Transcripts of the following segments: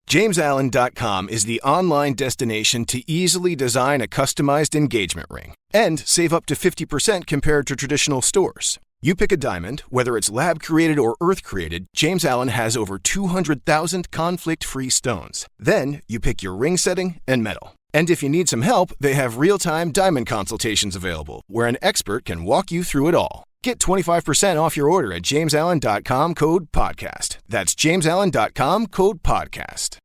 JamesAllen.com is the online destination to easily design a customized engagement ring and save up to 50% compared to traditional stores. You pick a diamond, whether it's lab-created or earth-created, James Allen has over 200,000 conflict-free stones. Then you pick your ring setting and metal. And if you need some help, they have real-time diamond consultations available, where an expert can walk you through it all. Get 25% off your order at JamesAllen.com, code podcast. That's JamesAllen.com, code podcast.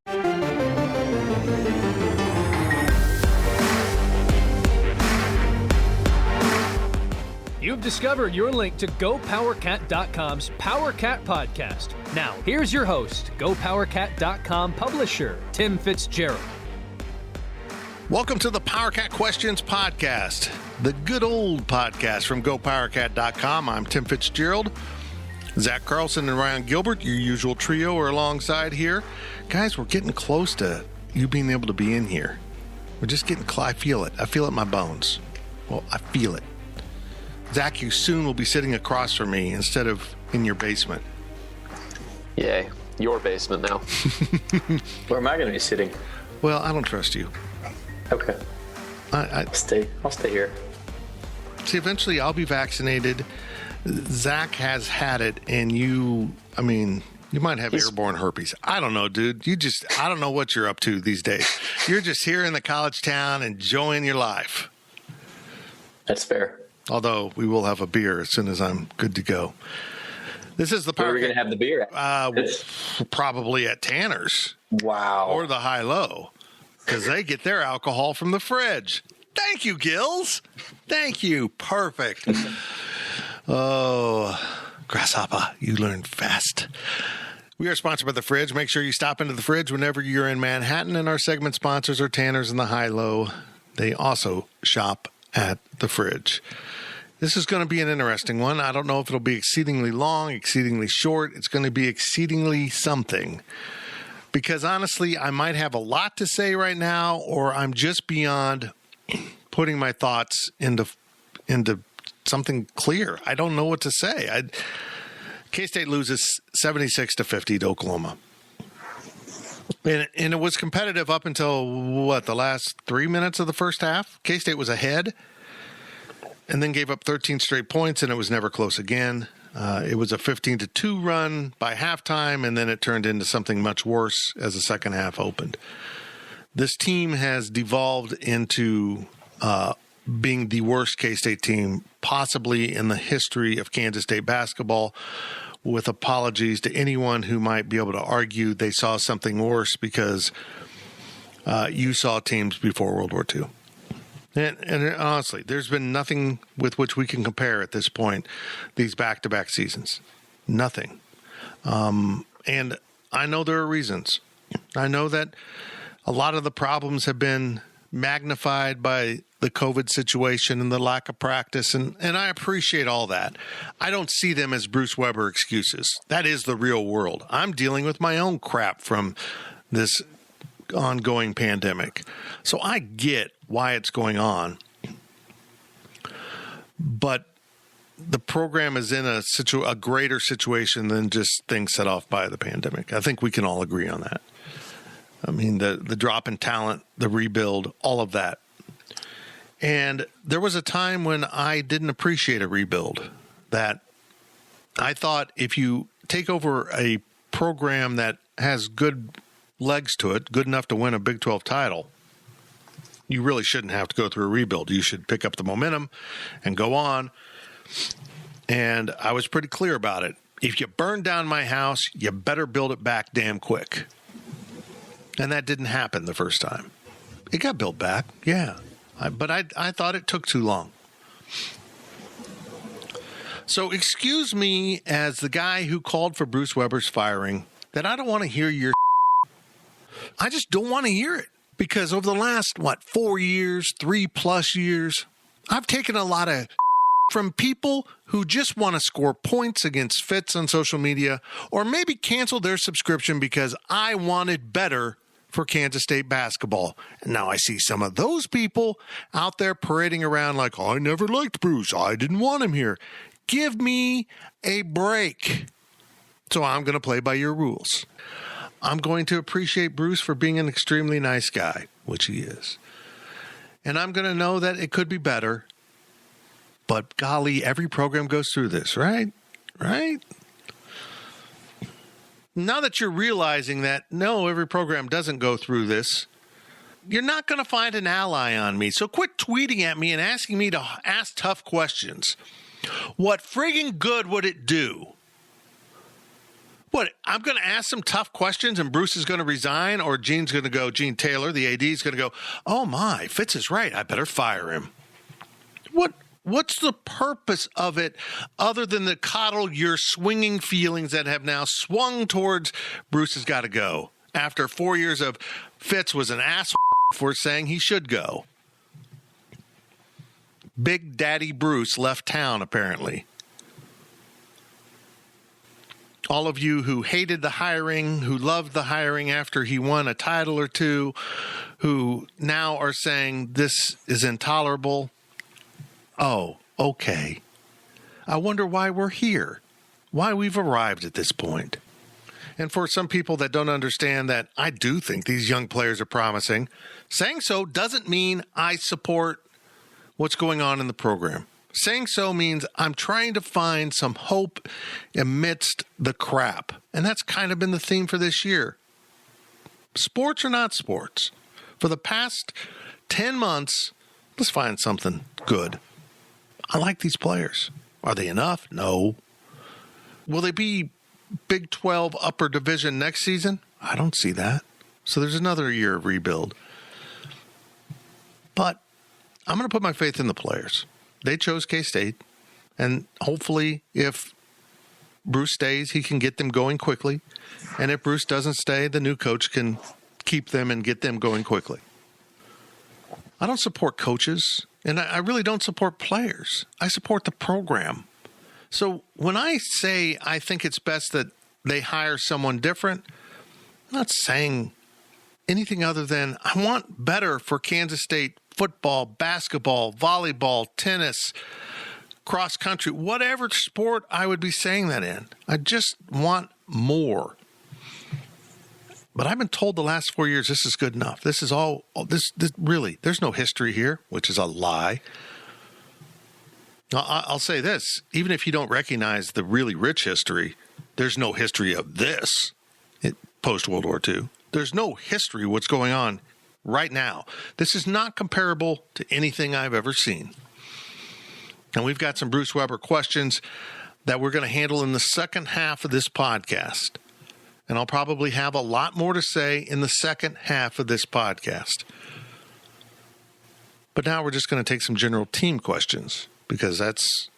You've discovered your link to GoPowerCat.com's PowerCat podcast. Now, here's your host, GoPowerCat.com publisher, Tim Fitzgerald. Welcome to the PowerCat Questions Podcast, the good old podcast from GoPowerCat.com. I'm Tim Fitzgerald. Zach Carlson and Ryan Gilbert, your usual trio, are alongside here. Guys, we're getting close to you being able to be in here. We're just getting close. I feel it. I feel it in my bones. Well, I feel it. Zach, you soon will be sitting across from me instead of in your basement. Yay. Your basement now. Where am I going to be sitting? Well, I don't trust you. Okay. I'll stay here. See, eventually I'll be vaccinated. Zach has had it, and you might have airborne herpes. I don't know, dude. I don't know what you're up to these days. You're just here in the college town enjoying your life. That's fair. Although we will have a beer as soon as I'm good to go. This is the Where are we going to have the beer at? Probably at Tanner's. Wow. Or the High Low. Because they get their alcohol from the fridge. Thank you, Gills. Thank you. Perfect. Oh, Grasshopper, you learn fast. We are sponsored by The Fridge. Make sure you stop into The Fridge whenever you're in Manhattan, and our segment sponsors are Tanner's and the High Low. They also shop at The Fridge. This is going to be an interesting one. I don't know if it'll be exceedingly long, exceedingly short. It's going to be exceedingly something. Because honestly, I might have a lot to say right now, or I'm just beyond putting my thoughts into something clear. I don't know what to say. K-State loses 76-50 to Oklahoma. And it was competitive up until, the last 3 minutes of the first half? K-State was ahead and then gave up 13 straight points, and it was never close again. It was a 15-2 run by halftime, and then it turned into something much worse as the second half opened. This team has devolved into being the worst K-State team possibly in the history of Kansas State basketball, with apologies to anyone who might be able to argue they saw something worse because you saw teams before World War II. And honestly, there's been nothing with which we can compare at this point these back-to-back seasons. Nothing. And I know there are reasons. I know that a lot of the problems have been magnified by the COVID situation and the lack of practice, and I appreciate all that. I don't see them as Bruce Weber excuses. That is the real world. I'm dealing with my own crap from this ongoing pandemic. So I get why it's going on. But the program is in a greater situation than just things set off by the pandemic. I think we can all agree on that. I mean, the drop in talent, the rebuild, all of that. And there was a time when I didn't appreciate a rebuild, that I thought if you take over a program that has good legs to it, good enough to win a Big 12 title, you really shouldn't have to go through a rebuild. You should pick up the momentum and go on. And I was pretty clear about it. If you burn down my house, you better build it back damn quick. And that didn't happen the first time. It got built back, yeah. But I thought it took too long. So excuse me as the guy who called for Bruce Weber's firing that I don't want to hear your I just don't want to hear it. Because over the last, 4 years, 3+ years, I've taken a lot of from people who just want to score points against Fitz on social media, or maybe cancel their subscription because I wanted better for Kansas State basketball. And now I see some of those people out there parading around like, I never liked Bruce. I didn't want him here. Give me a break. So I'm going to play by your rules. I'm going to appreciate Bruce for being an extremely nice guy, which he is. And I'm going to know that it could be better. But golly, every program goes through this, right? Right? Now that you're realizing that, no, every program doesn't go through this, you're not going to find an ally on me. So quit tweeting at me and asking me to ask tough questions. What friggin' good would it do? What, I'm going to ask some tough questions and Bruce is going to resign, or Gene Taylor, the AD, is going to go, oh my, Fitz is right, I better fire him. What's the purpose of it other than to coddle your swinging feelings that have now swung towards Bruce has got to go after 4 years of Fitz was an asshole for saying he should go? Big Daddy Bruce left town, apparently. All of you who hated the hiring, who loved the hiring after he won a title or two, who now are saying this is intolerable. Oh, okay. I wonder why we're here, why we've arrived at this point. And for some people that don't understand that I do think these young players are promising, saying so doesn't mean I support what's going on in the program. Saying so means I'm trying to find some hope amidst the crap. And that's kind of been the theme for this year. Sports or not sports. For the past 10 months, let's find something good. I like these players. Are they enough? No. Will they be Big 12 upper division next season? I don't see that. So there's another year of rebuild. But I'm going to put my faith in the players. They chose K-State, and hopefully if Bruce stays, he can get them going quickly. And if Bruce doesn't stay, the new coach can keep them and get them going quickly. I don't support coaches, and I really don't support players. I support the program. So when I say I think it's best that they hire someone different, I'm not saying anything other than I want better for Kansas State football, basketball, volleyball, tennis, cross country, whatever sport I would be saying that in. I just want more. But I've been told the last 4 years this is good enough. This is all this really, there's no history here, which is a lie. I'll say this, even if you don't recognize the really rich history, there's no history of this post-World War II. There's no history of what's going on right now. This is not comparable to anything I've ever seen. And we've got some Bruce Weber questions that we're going to handle in the second half of this podcast. And I'll probably have a lot more to say in the second half of this podcast. But now we're just going to take some general team questions, because that's,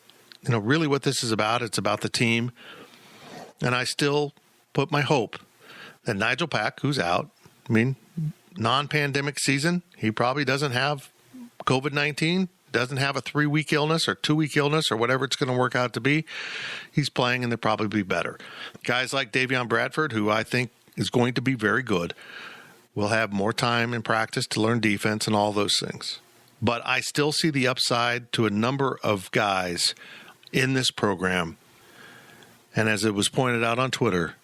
really what this is about. It's about the team. And I still put my hope that Nigel Pack, who's out, non-pandemic season, he probably doesn't have COVID-19, doesn't have a 3-week illness or 2-week illness or whatever it's going to work out to be. He's playing and they'll probably be better. Guys like Davion Bradford, who I think is going to be very good, will have more time in practice to learn defense and all those things. But I still see the upside to a number of guys in this program. And as it was pointed out on Twitter,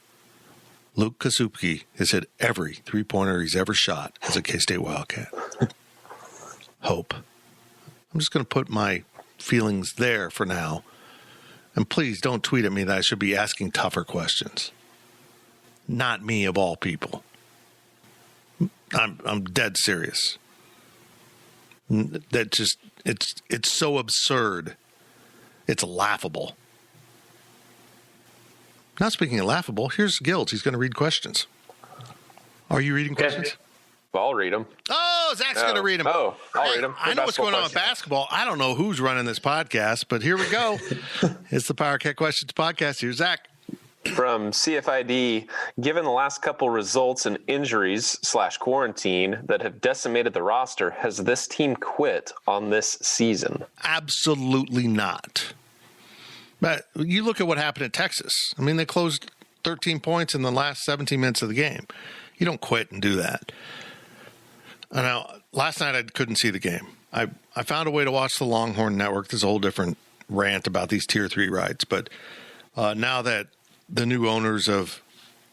Luke Kasubke has hit every three-pointer he's ever shot as a K-State Wildcat. Hope. I'm just going to put my feelings there for now. And please don't tweet at me that I should be asking tougher questions. Not me, of all people. I'm dead serious. That just, it's so absurd. It's laughable. Not speaking of laughable, here's Gilds. He's going to read questions. Are you reading questions? Well, I'll read them. Oh, Zach's going to read them. Oh, I'll read them. I know what's going on with basketball. I don't know who's running this podcast, but here we go. It's the Power Cat Questions podcast. Here's Zach. From CFID, given the last couple results and injuries / quarantine that have decimated the roster, has this team quit on this season? Absolutely not. But you look at what happened at Texas. They closed 13 points in the last 17 minutes of the game. You don't quit and do that. Now, last night I couldn't see the game. I found a way to watch the Longhorn Network. There's a whole different rant about these Tier 3 rights. But now that the new owners of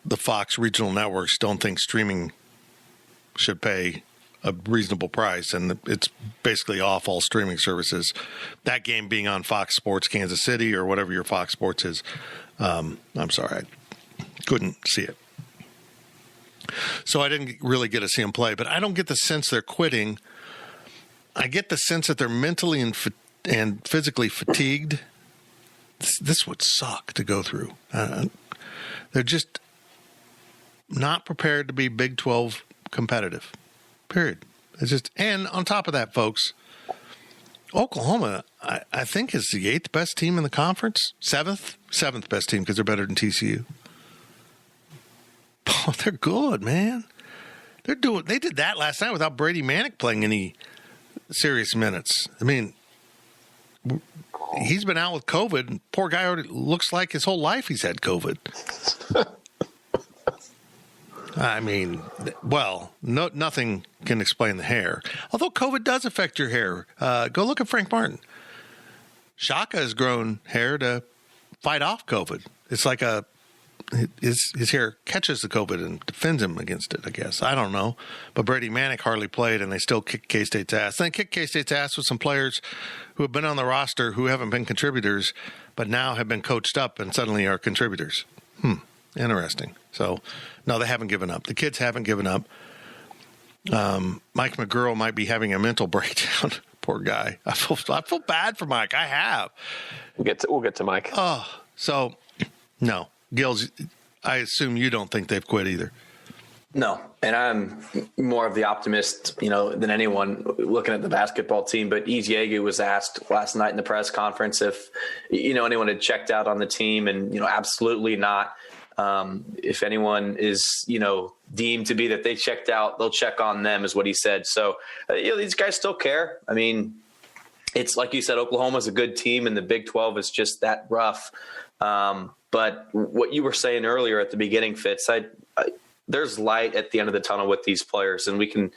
the Fox regional networks don't think streaming should pay a reasonable price, and it's basically off all streaming services. That game being on Fox Sports Kansas City or whatever your Fox Sports is. I'm sorry, I couldn't see it. So I didn't really get to see them play, but I don't get the sense they're quitting. I get the sense that they're mentally and physically fatigued. This would suck to go through. They're just not prepared to be Big 12 competitive. Period. It's just, and on top of that, folks, Oklahoma, I think, is the 8th best team in the conference. Seventh best team because they're better than TCU. Oh, they're good, man. They did that last night without Brady Manick playing any serious minutes. I mean, he's been out with COVID. Poor guy already looks like his whole life he's had COVID. I mean, well, nothing can explain the hair. Although COVID does affect your hair. Go look at Frank Martin. Shaka has grown hair to fight off COVID. It's like his hair catches the COVID and defends him against it, I guess. I don't know. But Brady Manick hardly played, and they still kicked K-State's ass. Then kicked K-State's ass with some players who have been on the roster who haven't been contributors, but now have been coached up and suddenly are contributors. Interesting. So, no, they haven't given up. The kids haven't given up. Mike McGurl might be having a mental breakdown. Poor guy. I feel bad for Mike. I have. We'll get to Mike. Oh, so no, Gills. I assume you don't think they've quit either. No, and I'm more of the optimist, than anyone looking at the basketball team. But Ezeagu was asked last night in the press conference if anyone had checked out on the team, and absolutely not. If anyone is, deemed to be that they checked out, they'll check on them, is what he said. So, these guys still care. I mean, it's like you said, Oklahoma's a good team, and the Big 12 is just that rough. But what you were saying earlier at the beginning, Fitz, there's light at the end of the tunnel with these players, and we can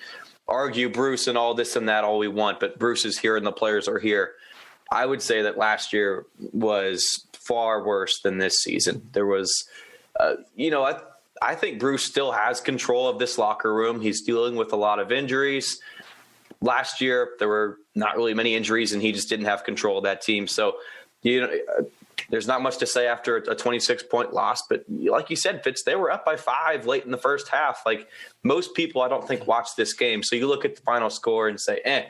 argue Bruce and all this and that all we want, but Bruce is here and the players are here. I would say that last year was far worse than this season. There was I think Bruce still has control of this locker room. He's dealing with a lot of injuries. Last year, there were not really many injuries, and he just didn't have control of that team. So, there's not much to say after a 26-point loss. But like you said, Fitz, they were up by 5 late in the first half. Like most people, I don't think, watched this game. So you look at the final score and say,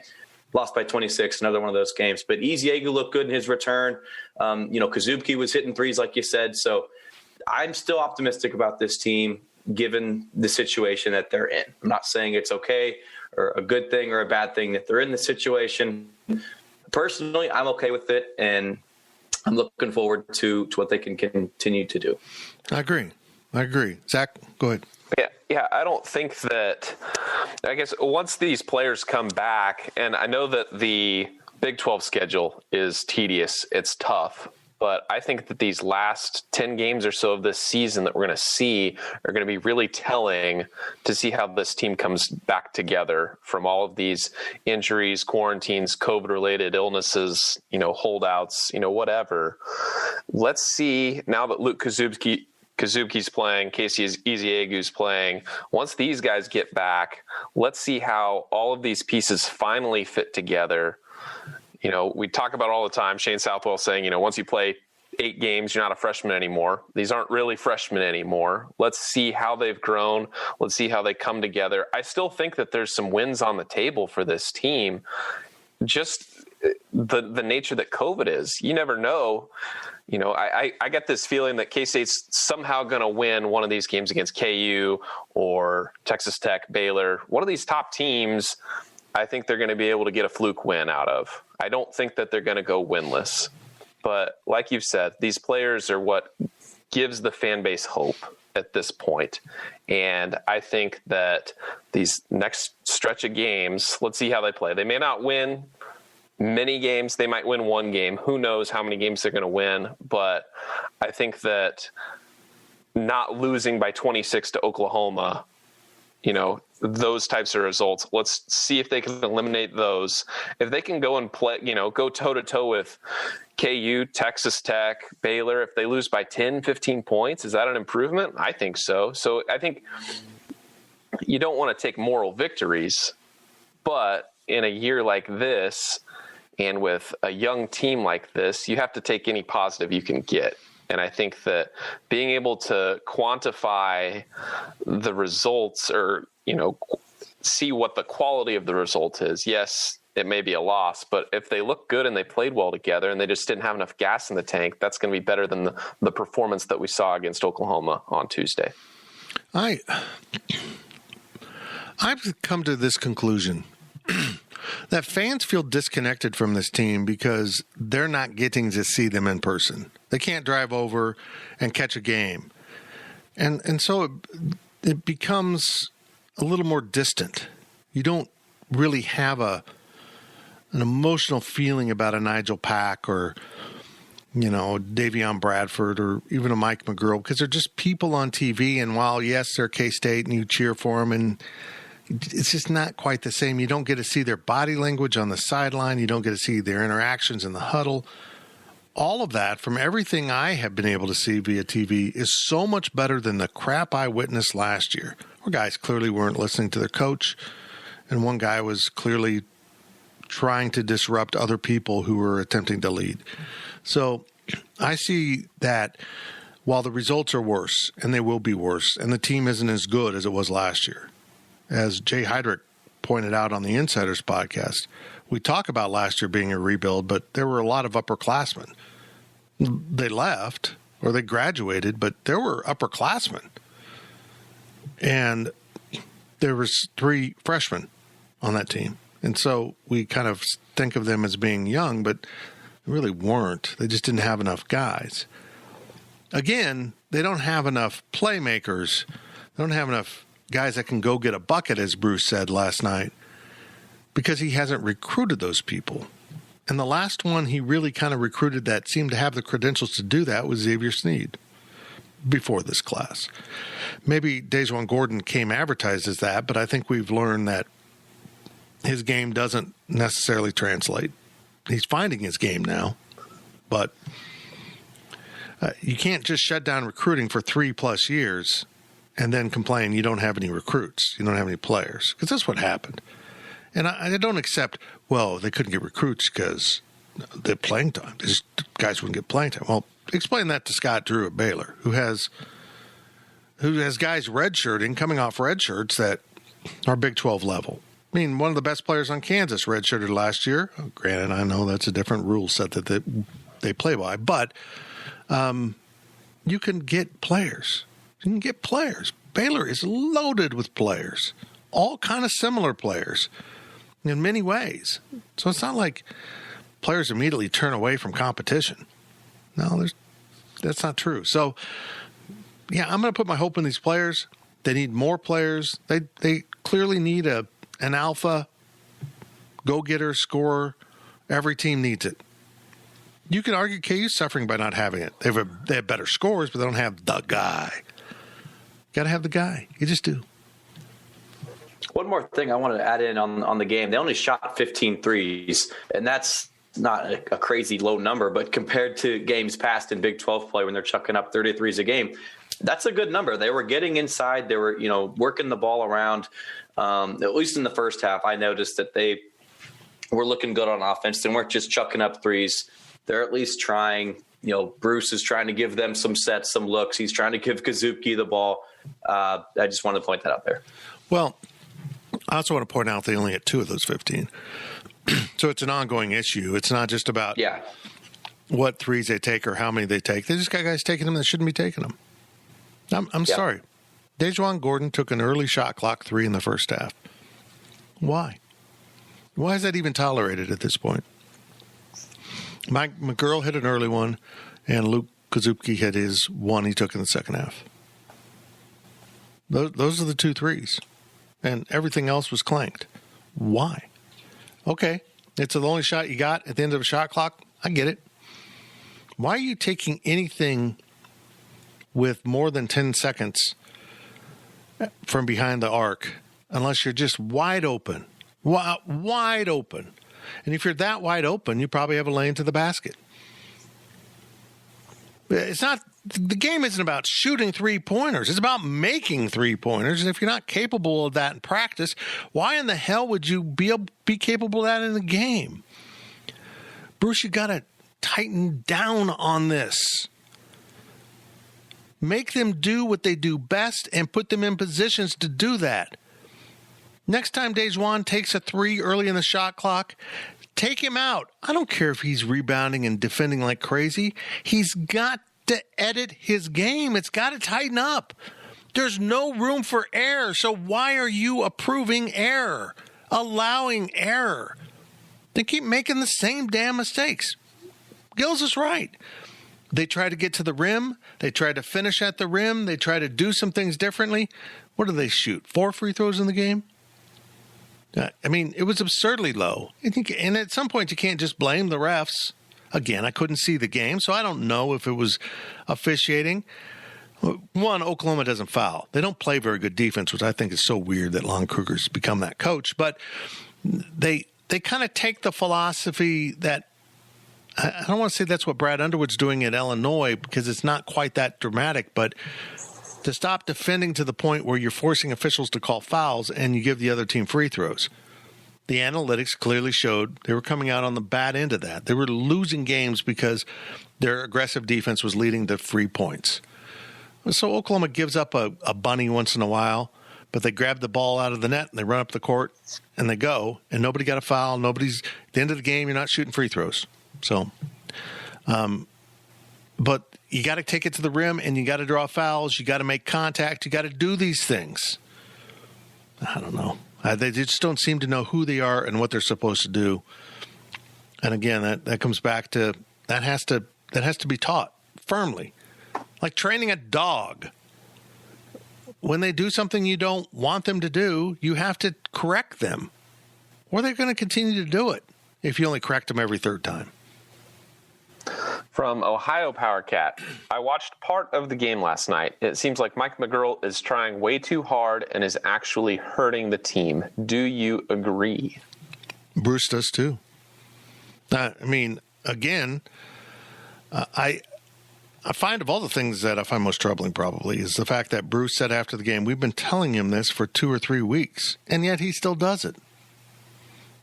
lost by 26, another one of those games. But Ezeagu looked good in his return. Kazubke was hitting threes, like you said. So I'm still optimistic about this team, given the situation that they're in. I'm not saying it's okay or a good thing or a bad thing that they're in the situation. Personally, I'm okay with it, and I'm looking forward to what they can continue to do. I agree. Zach, go ahead. Yeah, I don't think that – I guess once these players come back, and I know that the Big 12 schedule is tedious, it's tough, but I think that these last 10 games or so of this season that we're going to see are going to be really telling to see how this team comes back together from all of these injuries, quarantines, COVID-related illnesses, holdouts, whatever. Let's see, now that Luke Kazubke's playing, Casey Ezeagu's playing, once these guys get back, let's see how all of these pieces finally fit together. We talk about all the time, Shane Southwell saying, once you play 8 games, you're not a freshman anymore. These aren't really freshmen anymore. Let's see how they've grown. Let's see how they come together. I still think that there's some wins on the table for this team. Just the nature that COVID is. You never know. I get this feeling that K-State's somehow going to win one of these games against KU or Texas Tech, Baylor. One of these top teams, I think they're going to be able to get a fluke win out of. I don't think that they're going to go winless. But like you've said, these players are what gives the fan base hope at this point. And I think that these next stretch of games, let's see how they play. They may not win many games. They might win one game. Who knows how many games they're going to win. But I think that not losing by 26 to Oklahoma, those types of results. Let's see if they can eliminate those. If they can go and play, go toe to toe with KU, Texas Tech, Baylor, if they lose by 10, 15 points, is that an improvement? I think so. So I think you don't want to take moral victories, but in a year like this and with a young team like this, you have to take any positive you can get. And I think that being able to quantify the results or, see what the quality of the result is. Yes, it may be a loss, but if they look good and they played well together and they just didn't have enough gas in the tank, that's going to be better than the performance that we saw against Oklahoma on Tuesday. I've come to this conclusion that fans feel disconnected from this team because they're not getting to see them in person. They can't drive over and catch a game. And so it becomes a little more distant. You don't really have an emotional feeling about a Nigel Pack or, Davion Bradford or even a Mike McGurl because they're just people on TV. And while, yes, they're K-State and you cheer for them, and it's just not quite the same. You don't get to see their body language on the sideline. You don't get to see their interactions in the huddle. All of that, from everything I have been able to see via TV, is so much better than the crap I witnessed last year, where guys clearly weren't listening to their coach, and one guy was clearly trying to disrupt other people who were attempting to lead. So I see that while the results are worse, and they will be worse, and the team isn't as good as it was last year, as Jay Heidrich pointed out on the Insiders podcast, we talk about last year being a rebuild, but there were a lot of upperclassmen. They left or they graduated, but there were upperclassmen. And there was 3 freshmen on that team. And so we kind of think of them as being young, but they really weren't. They just didn't have enough guys. Again, they don't have enough playmakers. They don't have enough guys that can go get a bucket, as Bruce said last night, because he hasn't recruited those people. And the last one he really kind of recruited that seemed to have the credentials to do that was Xavier Sneed before this class. Maybe Dejuan Gordon came advertised as that, but I think we've learned that his game doesn't necessarily translate. He's finding his game now, but you can't just shut down recruiting for 3+ years and then complain you don't have any recruits, you don't have any players, because that's what happened. And I don't accept, they couldn't get recruits because they're playing time. These guys wouldn't get playing time. Well, explain that to Scott Drew at Baylor, who has guys redshirting, coming off red shirts that are Big 12 level. I mean, one of the best players on Kansas redshirted last year. Granted, I know that's a different rule set that they play by, but you can get players. You can get players. Baylor is loaded with players, all kind of similar players in many ways. So it's not like players immediately turn away from competition. No, that's not true. So, yeah, I'm going to put my hope in these players. They need more players. They clearly need an alpha, go-getter, scorer. Every team needs it. You can argue KU's suffering by not having it. They have better scores, but they don't have the guy. Got to have the guy. You just do. One more thing I wanted to add in on the game. They only shot 15 threes, and that's not a crazy low number, but compared to games past in Big 12 play when they're chucking up 30 threes a game, that's a good number. They were getting inside. They were, working the ball around. At least in the first half, I noticed that they were looking good on offense. They weren't just chucking up threes. They're at least trying. Bruce is trying to give them some sets, some looks. He's trying to give Kazupke the ball. I just wanted to point that out there. Well, I also want to point out they only had 2 of those 15. So it's an ongoing issue. It's not just about what threes they take or how many they take. They just got guys taking them that shouldn't be taking them. I'm sorry. Dejuan Gordon took an early shot clock 3 in the first half. Why? Why is that even tolerated at this point? Mike McGurl hit an early one, and Luke Kazupke hit his one he took in the second half. Those are the 2 threes, and everything else was clanked. Why? Okay, it's the only shot you got at the end of a shot clock. I get it. Why are you taking anything with more than 10 seconds from behind the arc unless you're just wide open. Wide open. And if you're that wide open, you probably have a lane to the basket. It's not, the game isn't about shooting 3-pointers. It's about making 3-pointers. And if you're not capable of that in practice, why in the hell would you be capable of that in the game? Bruce, you got to tighten down on this. Make them do what they do best and put them in positions to do that. Next time Dejuan takes a 3 early in the shot clock, take him out. I don't care if he's rebounding and defending like crazy. He's got to edit his game. It's got to tighten up. There's no room for error. So why are you approving error, allowing error? They keep making the same damn mistakes. Gills is right. They try to get to the rim. They try to finish at the rim. They try to do some things differently. What do they shoot? 4 free throws in the game? I mean, it was absurdly low. And at some point, you can't just blame the refs. Again, I couldn't see the game, so I don't know if it was officiating. One, Oklahoma doesn't foul. They don't play very good defense, which I think is so weird that Lon Kruger's become that coach. But they kind of take the philosophy that, I don't want to say that's what Brad Underwood's doing at Illinois, because it's not quite that dramatic, but to stop defending to the point where you're forcing officials to call fouls and you give the other team free throws. The analytics clearly showed they were coming out on the bad end of that. They were losing games because their aggressive defense was leading to free points. So Oklahoma gives up a bunny once in a while, but they grab the ball out of the net and they run up the court and they go, and nobody got a foul. At the end of the game, you're not shooting free throws. So, but you got to take it to the rim and you got to draw fouls. You got to make contact. You got to do these things. I don't know. They just don't seem to know who they are and what they're supposed to do. And again, that comes back to that has to be taught firmly, like training a dog. When they do something you don't want them to do, you have to correct them, or they're going to continue to do it if you only correct them every third time. From Ohio Power Cat, I watched part of the game last night. It seems like Mike McGurl is trying way too hard and is actually hurting the team. Do you agree? Bruce does too. I mean, again, I find of all the things that I find most troubling probably is the fact that Bruce said after the game, we've been telling him this for 2 or 3 weeks, and yet he still does it.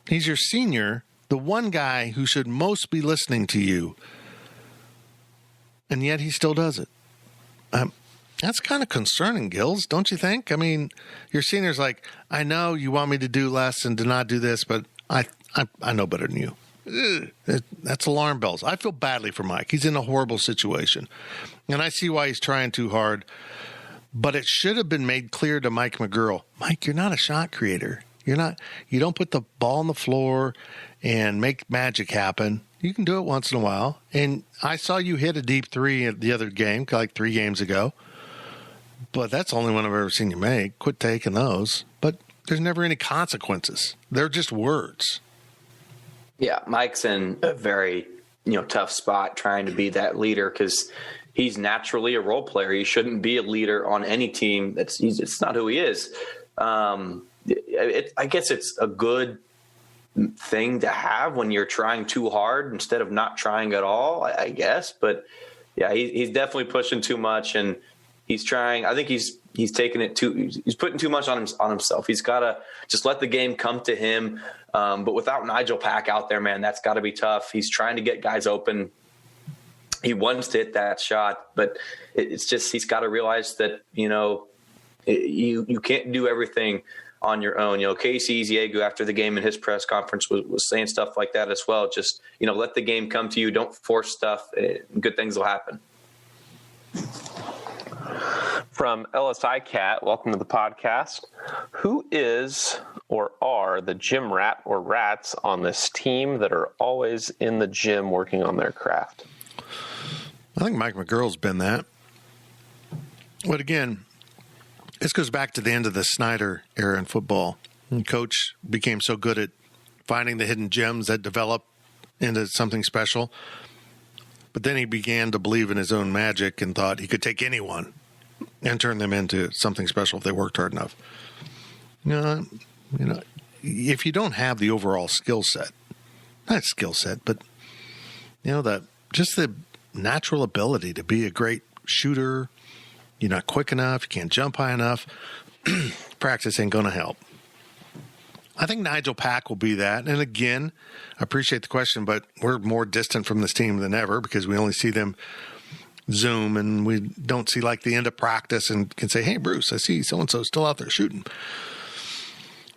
He's your senior, the one guy who should most be listening to you, and yet he still does it. That's kind of concerning, Gills, don't you think? I mean, your senior's like, I know you want me to do less and to not do this, but I know better than you. That's alarm bells. I feel badly for Mike. He's in a horrible situation, and I see why he's trying too hard, but it should have been made clear to Mike McGurl, Mike, you're not a shot creator. You don't put the ball on the floor and make magic happen. You can do it once in a while. And I saw you hit a deep 3 at the other game, like 3 games ago. But that's the only one I've ever seen you make. Quit taking those. But there's never any consequences. They're just words. Yeah, Mike's in a very tough spot trying to be that leader because he's naturally a role player. He shouldn't be a leader on any team. It's not who he is. I guess it's a good thing to have when you're trying too hard instead of not trying at all, I guess. But yeah, he's definitely pushing too much, and he's trying. I think he's taking it too. He's putting too much on himself. He's got to just let the game come to him. But without Nigel Pack out there, man, that's got to be tough. He's trying to get guys open. He wants to hit that shot, but it's just he's got to realize that you can't do everything on your own. Casey Eziagu after the game in his press conference was saying stuff like that as well. Just, let the game come to you. Don't force stuff. Good things will happen. From LSI Cat, welcome to the podcast. Who is or are the gym rat or rats on this team that are always in the gym working on their craft? I think Mike McGurl's been that. But again, this goes back to the end of the Snyder era in football. And Coach became so good at finding the hidden gems that develop into something special. But then he began to believe in his own magic and thought he could take anyone and turn them into something special if they worked hard enough. if you don't have the overall skill set, not skill set, but just the natural ability to be a great shooter, you're not quick enough, you can't jump high enough, practice ain't going to help. I think Nigel Pack will be that. And again, I appreciate the question, but we're more distant from this team than ever because we only see them Zoom and we don't see like the end of practice and can say, hey, Bruce, I see so-and-so still out there shooting.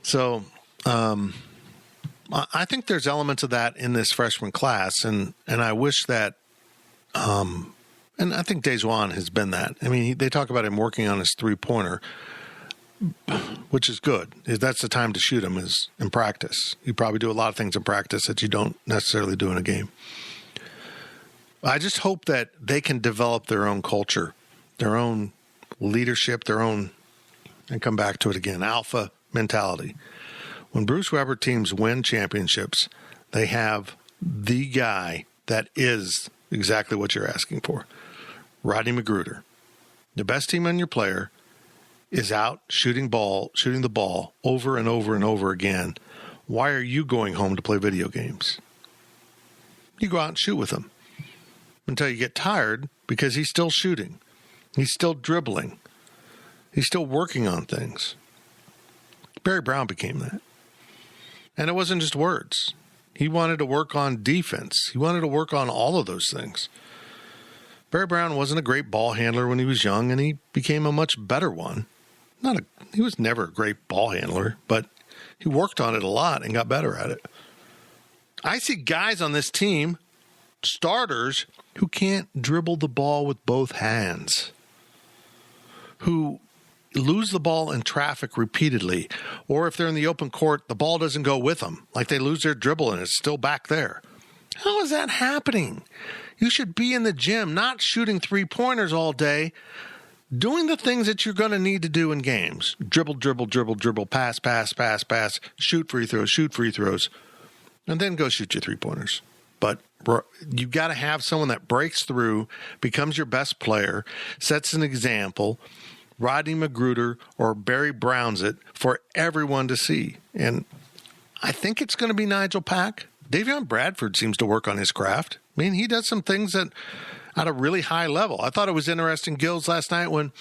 So I think there's elements of that in this freshman class. And I wish that, and I think Dejuan has been that. I mean, they talk about him working on his three-pointer, which is good. That's the time to shoot them is in practice. You probably do a lot of things in practice that you don't necessarily do in a game. I just hope that they can develop their own culture, their own leadership, their own, and come back to it again, alpha mentality. When Bruce Weber teams win championships, they have the guy that is exactly what you're asking for. Rodney McGruder. The best team on your player is out shooting the ball over and over and over again. Why are you going home to play video games? You go out and shoot with him until you get tired because he's still shooting. He's still dribbling. He's still working on things. Barry Brown became that. And it wasn't just words. He wanted to work on defense. He wanted to work on all of those things. Barry Brown wasn't a great ball handler when he was young, and he became a much better one. He was never a great ball handler, but he worked on it a lot and got better at it. I see guys on this team, starters, who can't dribble the ball with both hands, who lose the ball in traffic repeatedly, or if they're in the open court, the ball doesn't go with them, like they lose their dribble and it's still back there. How is that happening? You should be in the gym, not shooting three-pointers all day, doing the things that you're going to need to do in games. Dribble, pass, shoot free throws, and then go shoot your three-pointers. But you've got to have someone that breaks through, becomes your best player, sets an example. Rodney McGruder or Barry Browns it for everyone to see. And I think it's going to be Nigel Pack. Davion Bradford seems to work on his craft. I mean, he does some things at a really high level. I thought it was interesting, Gills, last night when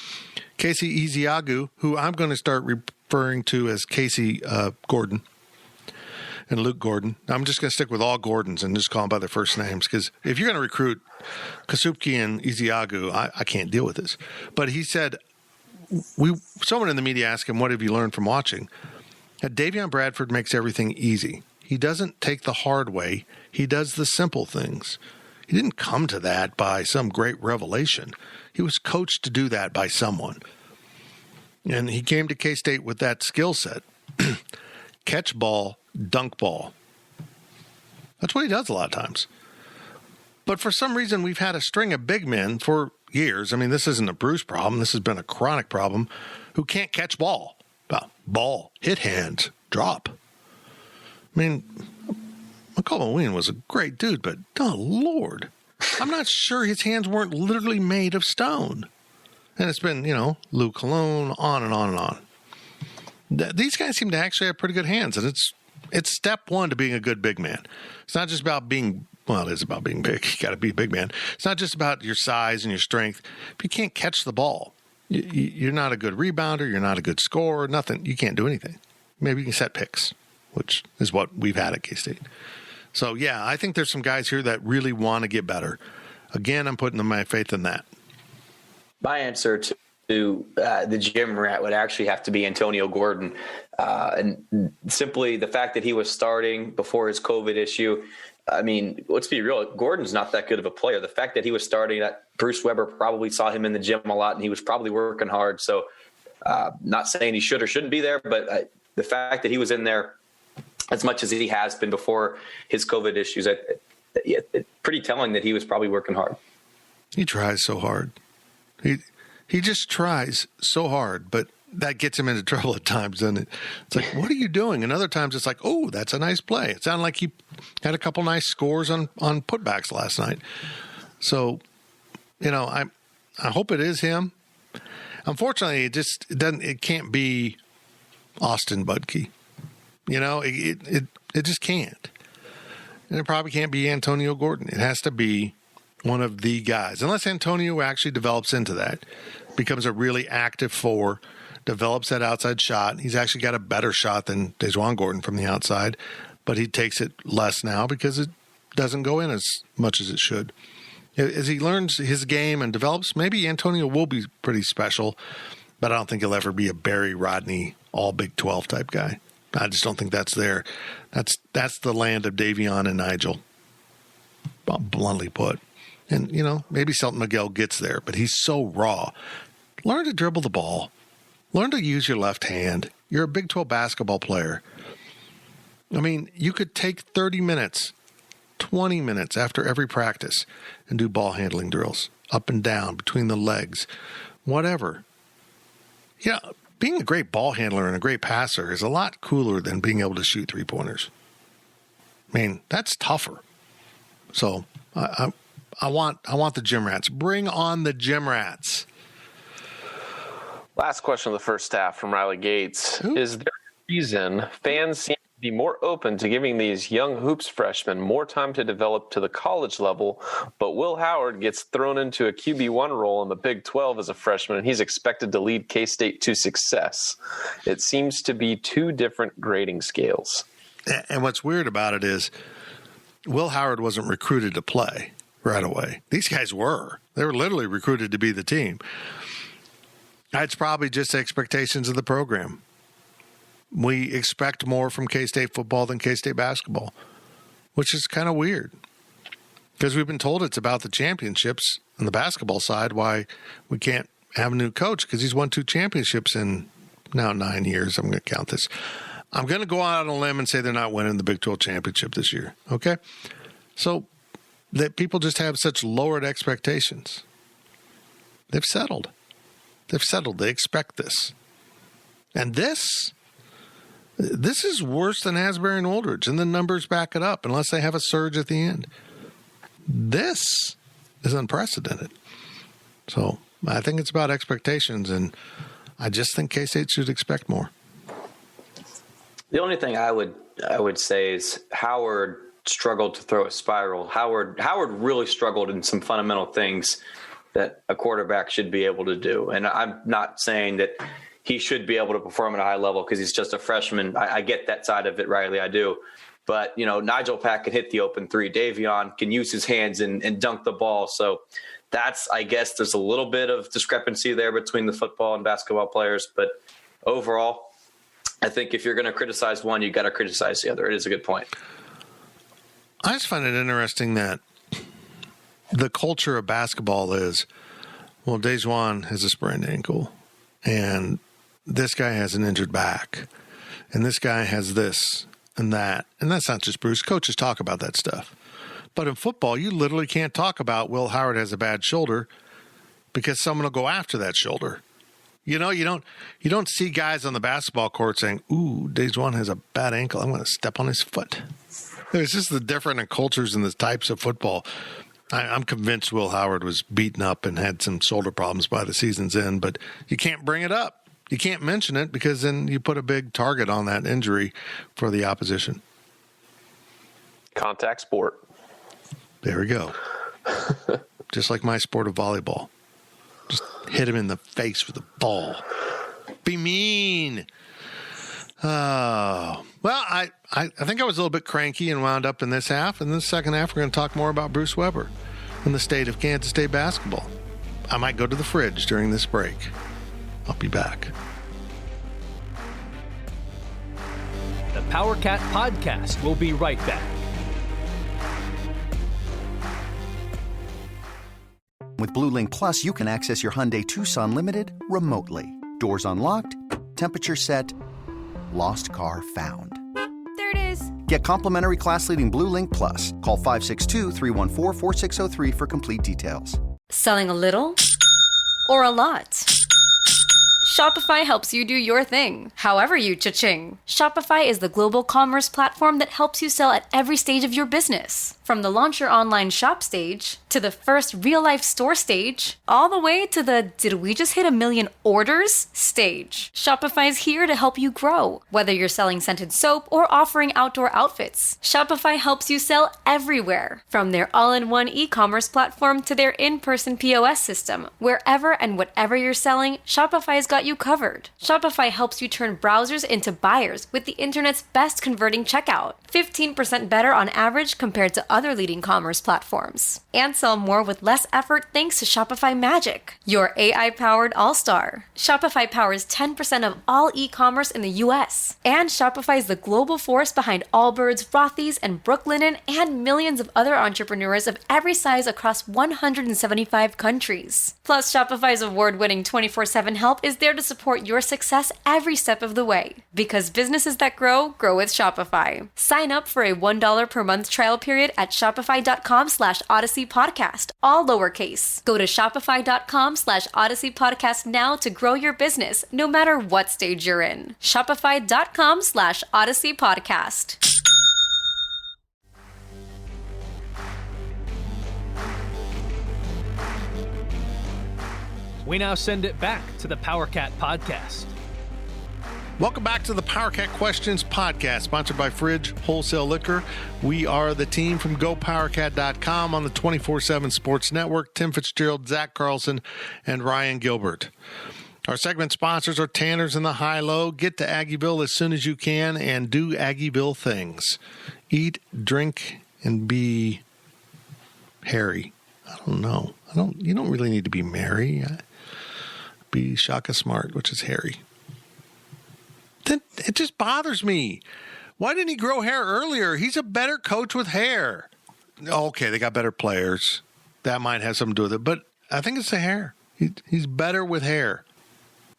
Casey Eziagu, who I'm going to start referring to as Casey Gordon and Luke Gordon. I'm just going to stick with all Gordons and just call them by their first names because if you're going to recruit Kasupki and Eziagu, I can't deal with this. But he said, someone in the media asked him, what have you learned from watching? That Davion Bradford makes everything easy. He doesn't take the hard way. He does the simple things. He didn't come to that by some great revelation. He was coached to do that by someone. And he came to K-State with that skill set. Catch ball, dunk ball. That's what he does a lot of times. But for some reason, we've had a string of big men for years. I mean, this isn't a Bruce problem. This has been a chronic problem who can't catch ball. Ball, hit hands, drop. I mean, McCullough was a great dude, but oh, Lord, I'm not sure his hands weren't literally made of stone. And it's been, Lou Cologne, on and on and on. These guys seem to actually have pretty good hands, and it's step one to being a good big man. It's not just about being, it is about being big. You got to be a big man. It's not just about your size and your strength. If you can't catch the ball, you're not a good rebounder, you're not a good scorer, nothing. You can't do anything. Maybe you can set picks, which is what we've had at K-State. So, yeah, I think there's some guys here that really want to get better. Again, I'm putting my faith in that. My answer to the gym rat would actually have to be Antonio Gordon. And simply the fact that he was starting before his COVID issue, I mean, let's be real, Gordon's not that good of a player. The fact that he was starting, that Bruce Weber probably saw him in the gym a lot, and he was probably working hard. So not saying he should or shouldn't be there, but the fact that he was in there as much as he has been before his COVID issues, it's pretty telling that he was probably working hard. He tries so hard. He just tries so hard, but that gets him into trouble at times, doesn't it? It's like, what are you doing? And other times it's like, oh, that's a nice play. It sounded like he had a couple nice scores on putbacks last night. So, I hope it is him. Unfortunately, it can't be Austin Budke. You know, it just can't. And it probably can't be Antonio Gordon. It has to be one of the guys. Unless Antonio actually develops into that, becomes a really active four, develops that outside shot. He's actually got a better shot than Dejuan Gordon from the outside, but he takes it less now because it doesn't go in as much as it should. As he learns his game and develops, maybe Antonio will be pretty special, but I don't think he'll ever be a Barry Rodney all Big 12 type guy. I just don't think that's there. That's the land of Davion and Nigel, bluntly put. And, you know, maybe Selton Miguel gets there, but he's so raw. Learn to dribble the ball. Learn to use your left hand. You're a Big 12 basketball player. I mean, you could take 30 minutes, 20 minutes after every practice and do ball handling drills, up and down, between the legs, whatever. Yeah, being a great ball handler and a great passer is a lot cooler than being able to shoot three-pointers. I mean, that's tougher. So I want the gym rats. Bring on the gym rats. Last question of the first half from Riley Gates. Who? Is there a reason fans seem to be more open to giving these young hoops freshmen more time to develop to the college level, but Will Howard gets thrown into a QB1 role in the Big 12 as a freshman, and he's expected to lead K-State to success? It seems to be two different grading scales. And what's weird about it is Will Howard wasn't recruited to play right away. These guys were. They were literally recruited to be the team. It's probably just expectations of the program. We expect more from K-State football than K-State basketball, which is kind of weird because we've been told it's about the championships on the basketball side, why we can't have a new coach because he's won 2 championships in now 9 years. I'm going to count this. I'm going to go out on a limb and say they're not winning the Big 12 championship this year, okay? So that people just have such lowered expectations. They've settled. They expect this. And this is worse than Asbury and Oldridge, and the numbers back it up unless they have a surge at the end. This is unprecedented. So I think it's about expectations, and I just think K-State should expect more. The only thing I would say is Howard struggled to throw a spiral. Howard really struggled in some fundamental things that a quarterback should be able to do. And I'm not saying that he should be able to perform at a high level because he's just a freshman. I get that side of it, Riley, I do. But, you know, Nigel Pack can hit the open three. Davion can use his hands and dunk the ball. So that's, I guess, there's a little bit of discrepancy there between the football and basketball players. But overall, I think if you're going to criticize one, you got to criticize the other. It is a good point. I just find it interesting that the culture of basketball is, well, Dejuan has a sprained ankle, and this guy has an injured back, and this guy has this and that. And that's not just Bruce. Coaches talk about that stuff. But in football, you literally can't talk about Will Howard has a bad shoulder because someone will go after that shoulder. You know, you don't see guys on the basketball court saying, ooh, Dejuan has a bad ankle. I'm going to step on his foot. It's just the different cultures and the types of football. I'm convinced Will Howard was beaten up and had some shoulder problems by the season's end, but you can't bring it up. You can't mention it because then you put a big target on that injury for the opposition. Contact sport. There we go. Just like my sport of volleyball. Just hit him in the face with a ball. Be mean. Oh. Well, I think I was a little bit cranky and wound up in this half. In the second half, we're going to talk more about Bruce Weber and the state of Kansas State basketball. I might go to the fridge during this break. I'll be back. The PowerCat Podcast will be right back. With Blue Link Plus, you can access your Hyundai Tucson Limited remotely. Doors unlocked, temperature set, lost car found. There it is. Get complimentary class-leading Blue Link Plus. Call 562-314-4603 for complete details. Selling a little or a lot? Shopify helps you do your thing, however you cha-ching. Shopify is the global commerce platform that helps you sell at every stage of your business. From the launch your online shop stage, to the first real-life store stage, all the way to the did we just hit 1 million orders stage. Shopify is here to help you grow. Whether you're selling scented soap or offering outdoor outfits, Shopify helps you sell everywhere. From their all-in-one e-commerce platform to their in-person POS system, wherever and whatever you're selling, Shopify's got you covered. Shopify helps you turn browsers into buyers with the internet's best converting checkout. 15% better on average compared to other leading commerce platforms. And sell more with less effort thanks to Shopify Magic, your AI-powered all-star. Shopify powers 10% of all e-commerce in the US. And Shopify is the global force behind Allbirds, Rothy's, and Brooklinen, and millions of other entrepreneurs of every size across 175 countries. Plus, Shopify's award-winning 24/7 help is there to support your success every step of the way. Because businesses that grow with Shopify. Sign up for a $1 per month trial period at shopify.com/Odyssey Podcast, all lowercase. Go to shopify.com/Odyssey Podcast now to grow your business, no matter what stage you're in. Shopify.com/Odyssey Podcast. We now send it back to the PowerCat podcast. Welcome back to the PowerCat Questions podcast, sponsored by Fridge Wholesale Liquor. We are the team from GoPowerCat.com on the 24/7 Sports Network. Tim Fitzgerald, Zach Carlson, and Ryan Gilbert. Our segment sponsors are Tanner's and the High-Low. Get to Aggieville as soon as you can and do Aggieville things. Eat, drink, and be hairy. I don't know. You don't really need to be merry. Be Shaka Smart, which is hairy. Then it just bothers me. Why didn't he grow hair earlier? He's a better coach with hair. Okay, they got better players. That might have something to do with it, but I think it's the hair. He's better with hair.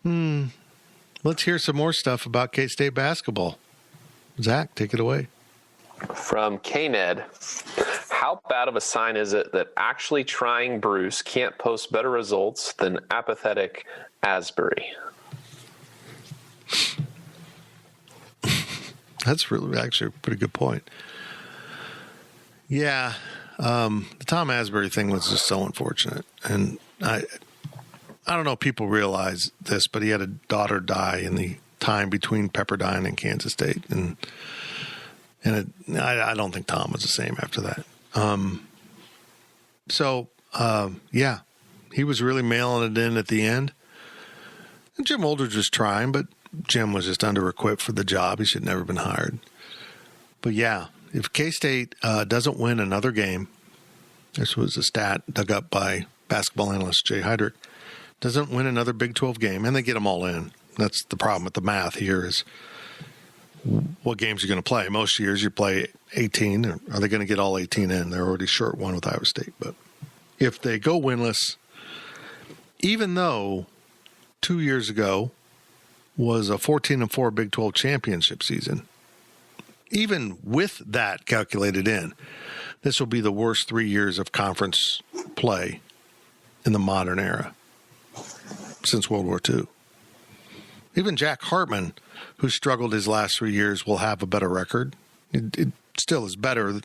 Let's hear some more stuff about K-State basketball. Zach, take it away. From K-Ned, how bad of a sign is it that actually trying Bruce can't post better results than apathetic Asbury? That's really actually a pretty good point. Yeah, the Tom Asbury thing was just so unfortunate, and I don't know if people realize this, but he had a daughter die in the time between Pepperdine and Kansas State, and I don't think Tom was the same after that. Yeah, he was really mailing it in at the end. And Jim Oldridge was trying, but Jim was just under-equipped for the job. He should never have been hired. But yeah, if K-State doesn't win another game, this was a stat dug up by basketball analyst Jay Heidrich, doesn't win another Big 12 game, and they get them all in. That's the problem with the math here is what games you're going to play. Most years you play 18. Or are they going to get all 18 in? They're already short one with Iowa State. But if they go winless, even though 2 years ago was a 14-4 Big 12 championship season, even with that calculated in, this will be the worst 3 years of conference play in the modern era since World War II. Even Jack Hartman, who struggled his last 3 years, will have a better record. It still is better,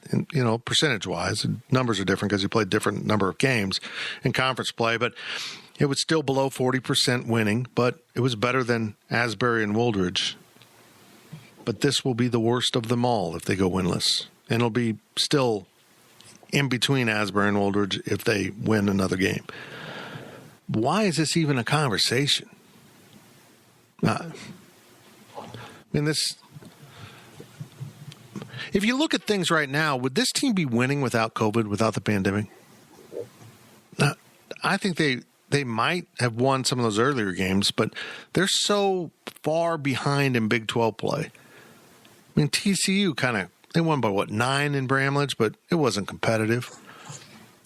percentage-wise. Numbers are different because he played different number of games in conference play, but it was still below 40% winning, but it was better than Asbury and Wooldridge. But this will be the worst of them all if they go winless. And it'll be still in between Asbury and Wooldridge if they win another game. Why is this even a conversation? If you look at things right now, would this team be winning without COVID, without the pandemic? I think they might have won some of those earlier games, but they're so far behind in Big 12 play. I mean, TCU they won by 9 in Bramlage, but it wasn't competitive.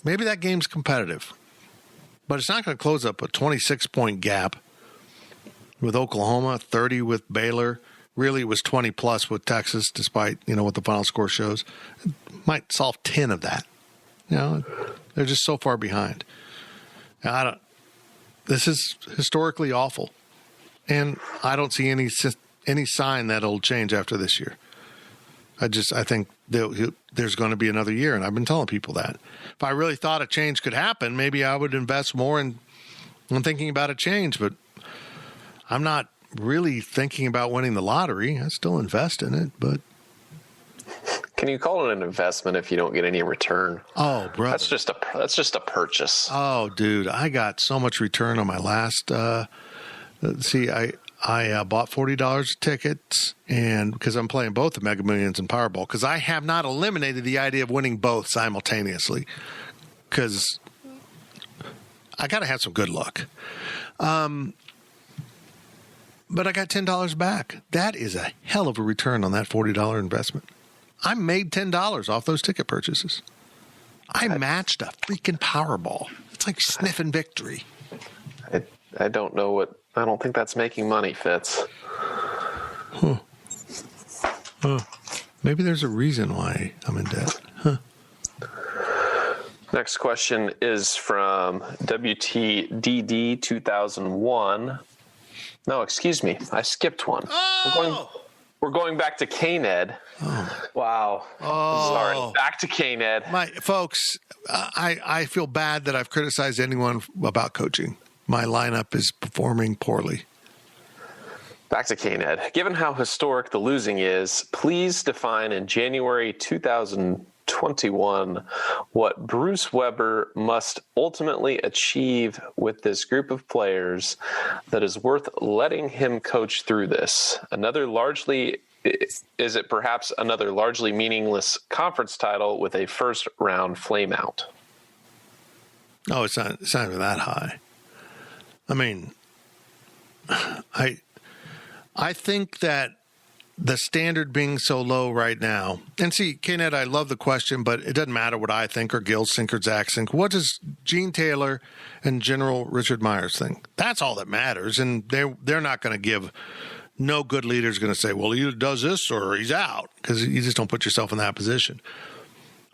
Maybe that game's competitive, but it's not going to close up a 26-point gap with Oklahoma, 30 with Baylor. Really, it was 20-plus with Texas, despite, what the final score shows. It might solve 10 of that. They're just so far behind. This is historically awful, and I don't see any sign that it'll change after this year. I think there's going to be another year, and I've been telling people that. If I really thought a change could happen, maybe I would invest more in thinking about a change, but I'm not really thinking about winning the lottery. I still invest in it, but... Can you call it an investment if you don't get any return? Oh, brother. That's just a purchase. Oh, dude, I got so much return on my last I bought $40 of tickets, and because I'm playing both the Mega Millions and Powerball, because I have not eliminated the idea of winning both simultaneously, because I got to have some good luck. But I got $10 back. That is a hell of a return on that $40 investment. I made $10 off those ticket purchases. I matched a freaking Powerball. It's like sniffing victory. I don't know what. I don't think that's making money, Fitz. Maybe there's a reason why I'm in debt. Next question is from WTDD 2001. No, excuse me. I skipped one. Oh! We're going back to K-Ned. Oh. Wow. Oh. Sorry. Back to K-Ned. Folks, I feel bad that I've criticized anyone about coaching. My lineup is performing poorly. Back to K-Ned. Given how historic the losing is, please define in January 2021 what Bruce Weber must ultimately achieve with this group of players that is worth letting him coach through this. Is it perhaps another largely meaningless conference title with a first-round flameout? No, it's not even that high. I mean, I think that the standard being so low right now, and see, K-Ned, I love the question, but it doesn't matter what I think or Gil's think or Zach think. What does Gene Taylor and General Richard Myers think? That's all that matters, and they're not going to give. No good leader is going to say, well, he either does this or he's out, because you just don't put yourself in that position.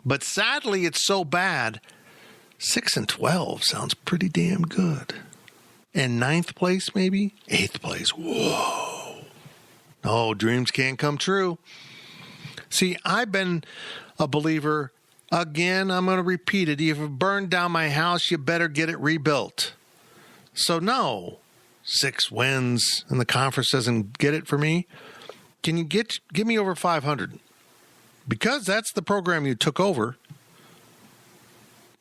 But sadly, it's so bad. 6-12 sounds pretty damn good. And 9th place, maybe 8th place. Whoa! No, dreams can't come true. See, I've been a believer. Again, I'm going to repeat it. If you burned down my house, you better get it rebuilt. So no. 6 wins and the conference doesn't get it for me. Can you give me over 500? Because that's the program you took over.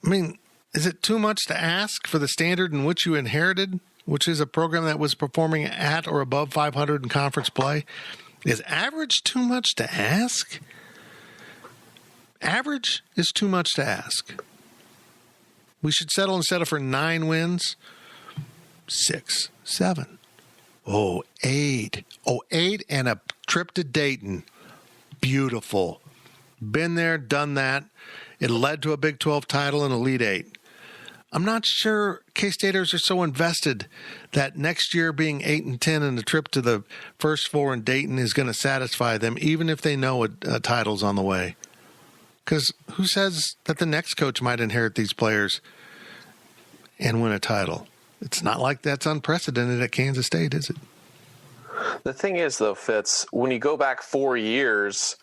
I mean, is it too much to ask for the standard in which you inherited, which is a program that was performing at or above 500 in conference play? Is average too much to ask? Average is too much to ask. We should settle for 9 wins. 6, 7, 8. 8 and a trip to Dayton. Beautiful. Been there, done that. It led to a Big 12 title and Elite 8. I'm not sure K-Staters are so invested that next year being 8-10 and a trip to the first 4 in Dayton is going to satisfy them, even if they know a title's on the way. Because who says that the next coach might inherit these players and win a title? It's not like that's unprecedented at Kansas State, is it? The thing is, though, Fitz, when you go back 4 years,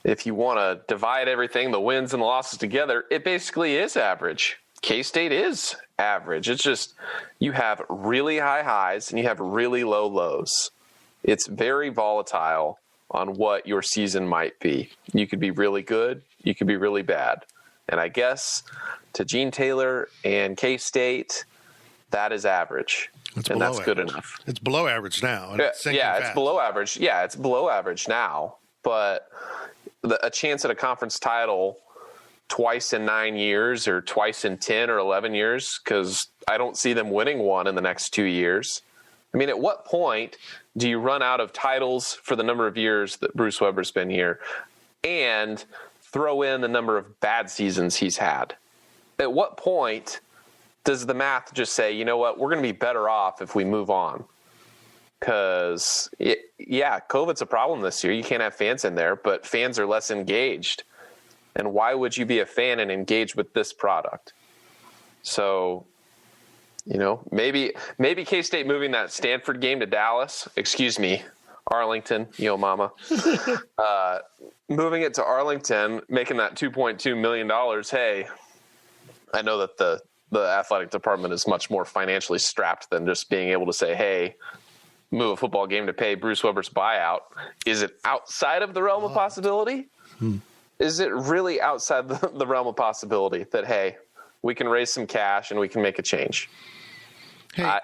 if you want to divide everything, the wins and the losses together, it basically is average. K-State is average. It's just you have really high highs and you have really low lows. It's very volatile on what your season might be. You could be really good. You could be really bad. And I guess to Gene Taylor and K-State, that is average, and that's good enough. It's below average now. And it's below average. Yeah, it's below average now. But a chance at a conference title twice in 9 years or twice in 10 or 11 years, because I don't see them winning one in the next 2 years. I mean, at what point do you run out of titles for the number of years that Bruce Weber's been here and throw in the number of bad seasons he's had? At what point does the math just say, you know what, we're going to be better off if we move on? Because, COVID's a problem this year. You can't have fans in there, but fans are less engaged. And why would you be a fan and engage with this product? So, maybe K-State moving that Stanford game to Dallas, Arlington, mama. moving it to Arlington, making that $2.2 million. Hey, I know that the athletic department is much more financially strapped than just being able to say, hey, move a football game to pay Bruce Weber's buyout. Is it outside of the realm of possibility? Is it really outside the realm of possibility that, hey, we can raise some cash and we can make a change? Hey,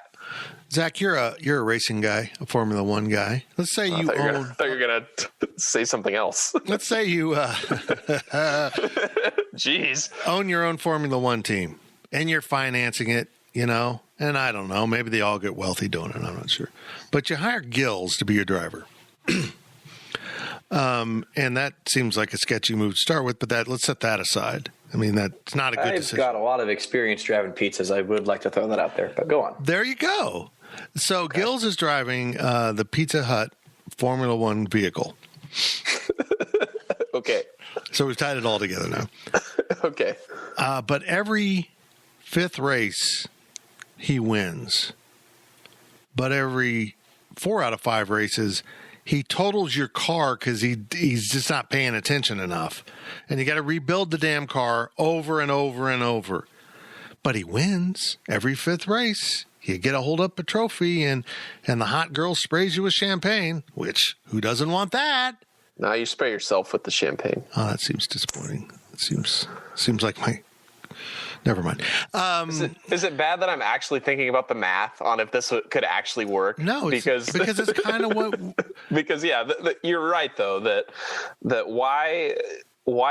Zach, you're a racing guy, a Formula One guy. Let's say you own. I thought you were gonna say something else. Let's say you Jeez. own your own Formula One team and you're financing it, and I don't know, maybe they all get wealthy doing it. I'm not sure, but you hire Gills to be your driver. And that seems like a sketchy move to start with, but let's set that aside. I mean, that's not a good decision. I've got a lot of experience driving pizzas. I would like to throw that out there, but go on. There you go. So okay. Gills is driving the Pizza Hut Formula One vehicle. Okay. So we've tied it all together now. Okay. But every fifth race, he wins. But every 4 out of 5 races, he totals your car because he's just not paying attention enough. And you got to rebuild the damn car over and over and over. But he wins every 5th race. You get a hold up a trophy and the hot girl sprays you with champagne, which who doesn't want that? Now you spray yourself with the champagne. Oh, that seems disappointing. It seems like my... Never mind. Is it bad that I'm actually thinking about the math on if this could actually work? No, because it's kind of what. Because you're right though that why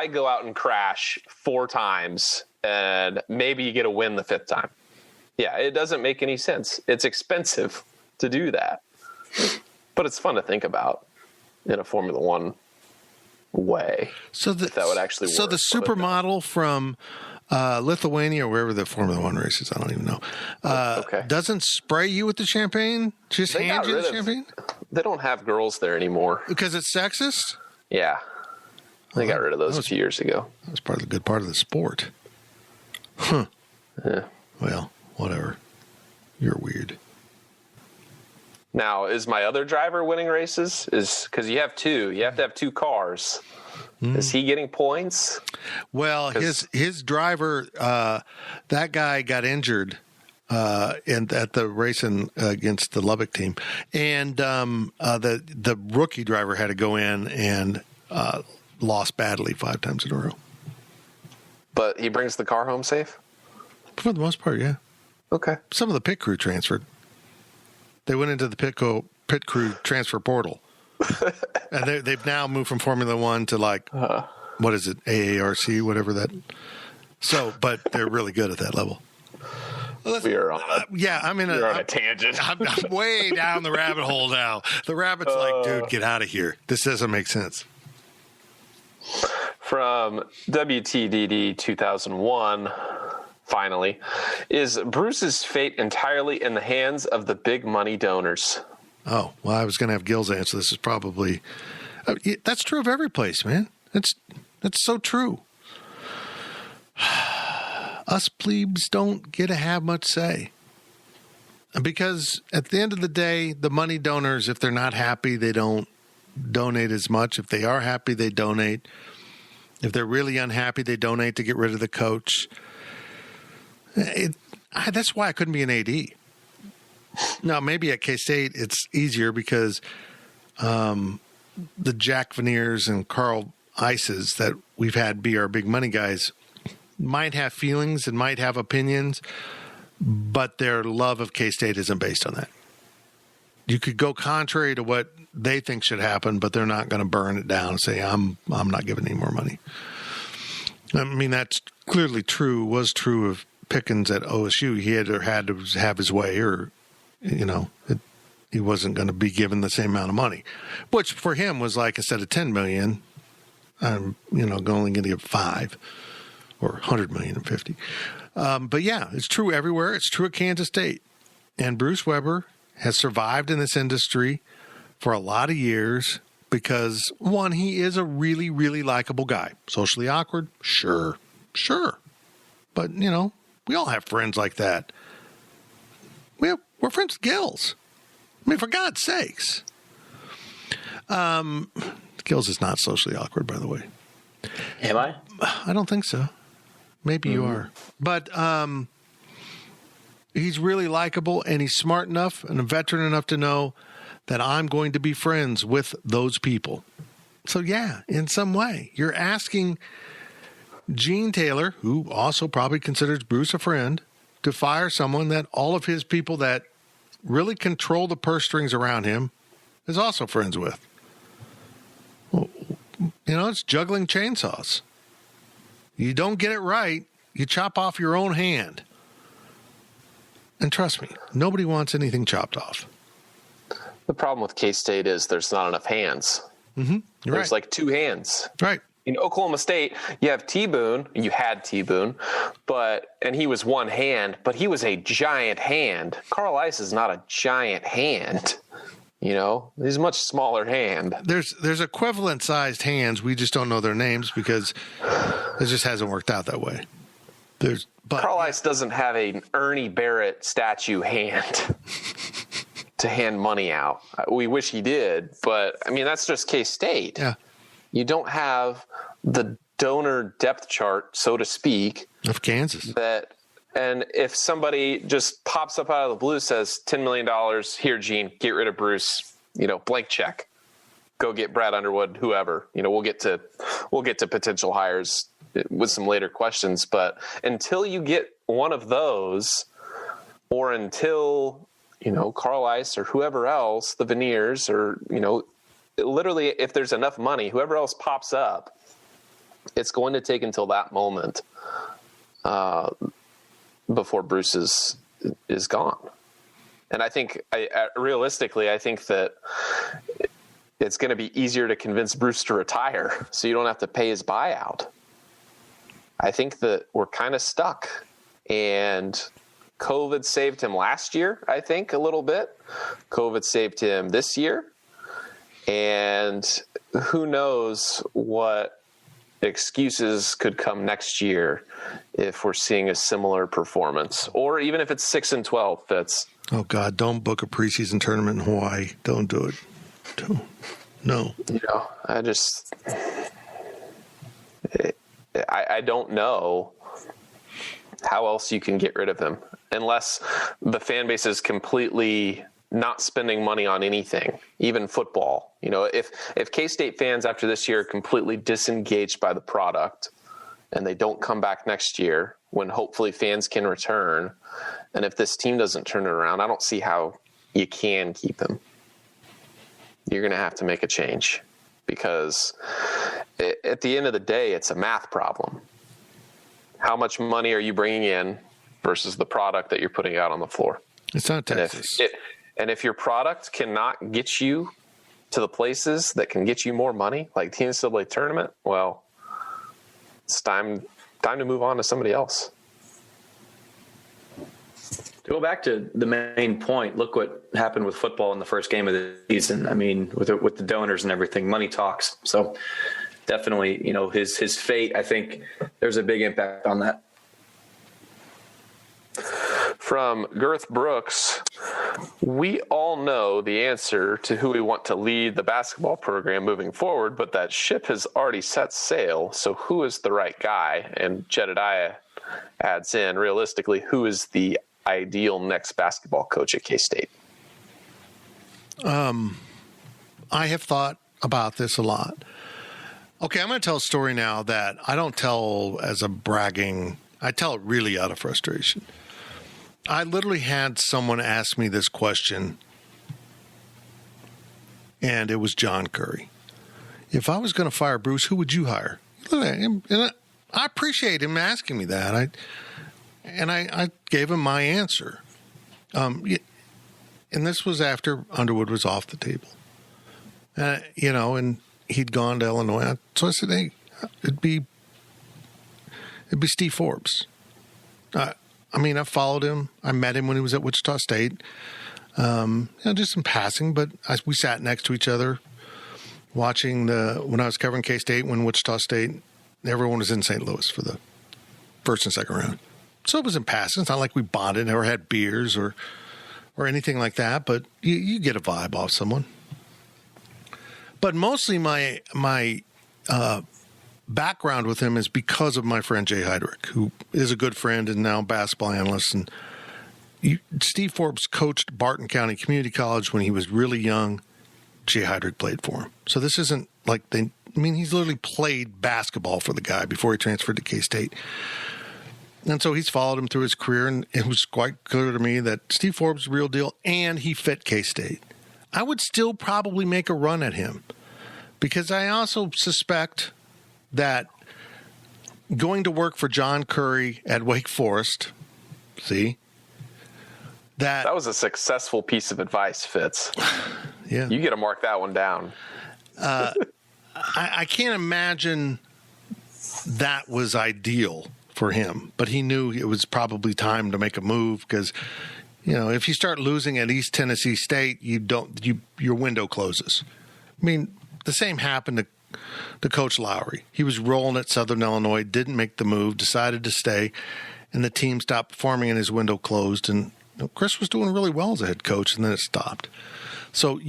go out and crash 4 times and maybe you get a win the 5th time? Yeah, it doesn't make any sense. It's expensive to do that, but it's fun to think about in a Formula One way. So that would actually work. So the supermodel from Lithuania, or wherever the Formula One race is, I don't even know. Doesn't spray you with the champagne? Just hand you the champagne? They don't have girls there anymore. Because it's sexist? Yeah. They got rid of those a few years ago. That was part of the good part of the sport. Huh. Yeah. Well, whatever. You're weird. Now, is my other driver winning races? Is because you have 2. You have to have 2 cars. Is he getting points? Well, his driver, that guy got injured at the racing against the Lubbock team, and the rookie driver had to go in and lost badly 5 times in a row. But he brings the car home safe? For the most part, yeah. Okay. Some of the pit crew transferred. They went into the pit crew transfer portal. And they've now moved from Formula One to what is it, AARC, whatever that. So, but they're really good at that level. We are on a tangent. I'm way down the rabbit hole now. The rabbit's like, dude, get out of here. This doesn't make sense. From WTDD 2001, finally, is Bruce's fate entirely in the hands of the big money donors? Oh, well, I was going to have Gills answer. This is probably that's true of every place, man. That's so true. Us plebes don't get to have much say. Because at the end of the day, the money donors, if they're not happy, they don't donate as much. If they are happy, they donate. If they're really unhappy, they donate to get rid of the coach. That's why I couldn't be an AD. Now, maybe at K-State it's easier because the Jack Veneers and Carl Ices that we've had be our big money guys might have feelings and might have opinions, but their love of K-State isn't based on that. You could go contrary to what they think should happen, but they're not going to burn it down and say, I'm not giving any more money. I mean, that's clearly true, was true of Pickens at OSU. He had to have his way, or he wasn't going to be given the same amount of money, which for him was like, instead of $10 million, I'm only going to give 5 or $100 million and 50. But yeah, it's true everywhere. It's true at Kansas State. And Bruce Weber has survived in this industry for a lot of years because, one, he is a really, really likable guy. Socially awkward? Sure. But, we all have friends like that. We're friends with Gills. I mean, for God's sakes. Gills is not socially awkward, by the way. Am I? I don't think so. Maybe you are. But he's really likable, and he's smart enough and a veteran enough to know that I'm going to be friends with those people. So, yeah, in some way, you're asking Gene Taylor, who also probably considers Bruce a friend, to fire someone that all of his people that really control the purse strings around him is also friends with. Well, it's juggling chainsaws. You don't get it right, you chop off your own hand. And trust me, nobody wants anything chopped off. The problem with K-State is there's not enough hands. Mm-hmm. There's like two hands. Right. In Oklahoma State, you have T-Boone. You had T-Boone, and he was one hand, but he was a giant hand. Carl Ice is not a giant hand. He's a much smaller hand. There's equivalent-sized hands. We just don't know their names because it just hasn't worked out that way. Carl Ice doesn't have an Ernie Barrett statue hand to hand money out. We wish he did, but, that's just K-State. Yeah. You don't have the donor depth chart, so to speak, of Kansas. And if somebody just pops up out of the blue, says $10 million, here, Gene, get rid of Bruce, blank check, go get Brad Underwood, whoever. We'll get to potential hires with some later questions. But until you get one of those, or until Carl Ice or whoever else, the Veneers, or literally, if there's enough money, whoever else pops up, it's going to take until that moment before Bruce is gone. And I think, realistically, I think that it's going to be easier to convince Bruce to retire so you don't have to pay his buyout. I think that we're kind of stuck. And COVID saved him last year, I think, a little bit. COVID saved him this year. And who knows what excuses could come next year if we're seeing a similar performance, or even if it's 6-12, Fitz. Oh God, don't book a preseason tournament in Hawaii. Don't do it. No. I don't know how else you can get rid of him unless the fan base is completely not spending money on anything, even football. If K-State fans after this year are completely disengaged by the product and they don't come back next year when hopefully fans can return, and if this team doesn't turn it around, I don't see how you can keep him. You're going to have to make a change because at the end of the day, it's a math problem. How much money are you bringing in versus the product that you're putting out on the floor? It's not Texas. And if your product cannot get you to the places that can get you more money, like the NCAA tournament, well, it's time to move on to somebody else. To go back to the main point, look what happened with football in the first game of the season. With the donors and everything, money talks. So definitely, his fate, I think there's a big impact on that. From Girth Brooks, we all know the answer to who we want to lead the basketball program moving forward, but that ship has already set sail. So who is the right guy? And Jedediah adds in, realistically, who is the ideal next basketball coach at K-State? I have thought about this a lot. Okay, I'm going to tell a story now that I don't tell as a bragging. I tell it really out of frustration. I literally had someone ask me this question, and it was John Curry. If I was going to fire Bruce, who would you hire? And I appreciate him asking me that. I gave him my answer. And this was after Underwood was off the table. And he'd gone to Illinois. So I said, hey, it'd be Steve Forbes. I followed him. I met him when he was at Wichita State. Just in passing, but we sat next to each other watching when I was covering K-State, when Wichita State, everyone was in St. Louis for the first and second round. So it was in passing. It's not like we bonded or had beers or anything like that, but you get a vibe off someone. But mostly my background with him is because of my friend Jay Heidrich, who is a good friend and now basketball analyst. And Steve Forbes coached Barton County Community College when he was really young. Jay Heidrich played for him. So this isn't like he's literally played basketball for the guy before he transferred to K-State. And so he's followed him through his career, and it was quite clear to me that Steve Forbes is the real deal, and he fit K-State. I would still probably make a run at him because I also suspect that going to work for John Curry at Wake Forest, that was a successful piece of advice, Fitz. Yeah. You get to mark that one down. I can't imagine that was ideal for him, but he knew it was probably time to make a move because, if you start losing at East Tennessee State, your window closes. I mean, the same happened to Coach Lowry. He was rolling at Southern Illinois, didn't make the move, decided to stay, and the team stopped performing and his window closed. And Chris was doing really well as a head coach, and then it stopped. So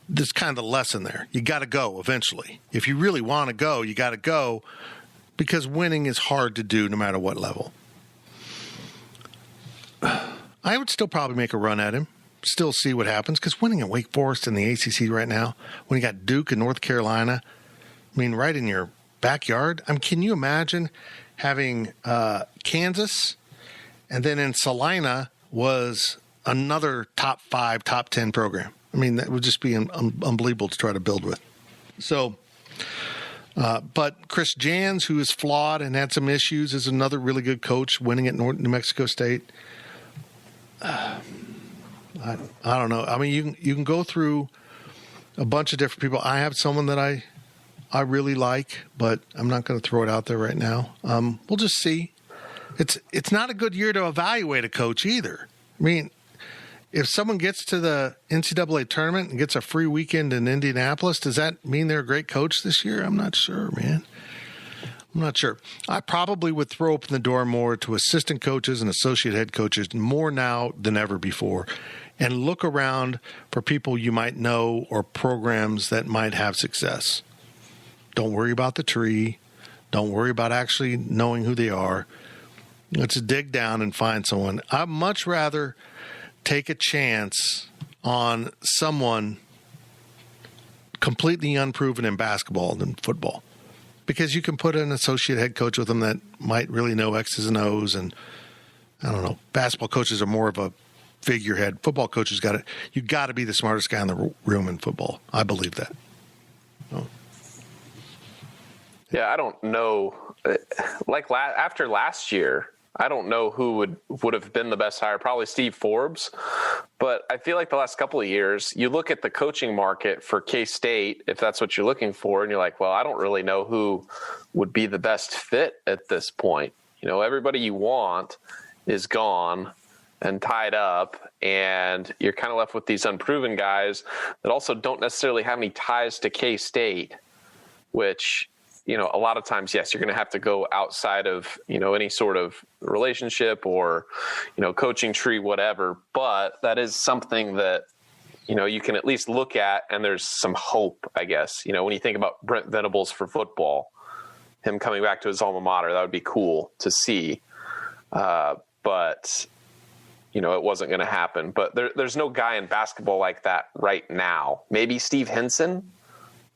there's kind of the lesson there. You got to go eventually. If you really want to go, you got to go because winning is hard to do no matter what level. I would still probably make a run at him, still see what happens, because winning at Wake Forest in the ACC right now, when you got Duke and North Carolina, right in your backyard. Can you imagine having Kansas and then in Salina was another top 5, top 10 program? That would just be unbelievable to try to build with. So, but Chris Jans, who is flawed and had some issues, is another really good coach, winning at New Mexico State. I don't know. You can go through a bunch of different people. I have someone that I really like, but I'm not going to throw it out there right now. We'll just see. It's not a good year to evaluate a coach either. If someone gets to the NCAA tournament and gets a free weekend in Indianapolis, does that mean they're a great coach this year? I'm not sure, man. I'm not sure. I probably would throw open the door more to assistant coaches and associate head coaches more now than ever before, and look around for people you might know or programs that might have success. Don't worry about the tree. Don't worry about actually knowing who they are. Let's dig down and find someone. I'd much rather take a chance on someone completely unproven in basketball than football, because you can put an associate head coach with them that might really know X's and O's. And I don't know, basketball coaches are more of a figurehead. Football coaches you got to be the smartest guy in the room in football. I believe that. Oh. Yeah, I don't know. After last year, I don't know who would have been the best hire. Probably Steve Forbes. But I feel like the last couple of years, you look at the coaching market for K-State, if that's what you're looking for, and you're like, well, I don't really know who would be the best fit at this point. Everybody you want is gone and tied up, and you're kind of left with these unproven guys that also don't necessarily have any ties to K-State, which – a lot of times, yes, you're going to have to go outside of, any sort of relationship or, coaching tree, whatever. But that is something that, you can at least look at, and there's some hope, I guess. When you think about Brent Venables for football, him coming back to his alma mater, that would be cool to see. But, it wasn't going to happen. But there's no guy in basketball like that right now. Maybe Steve Henson.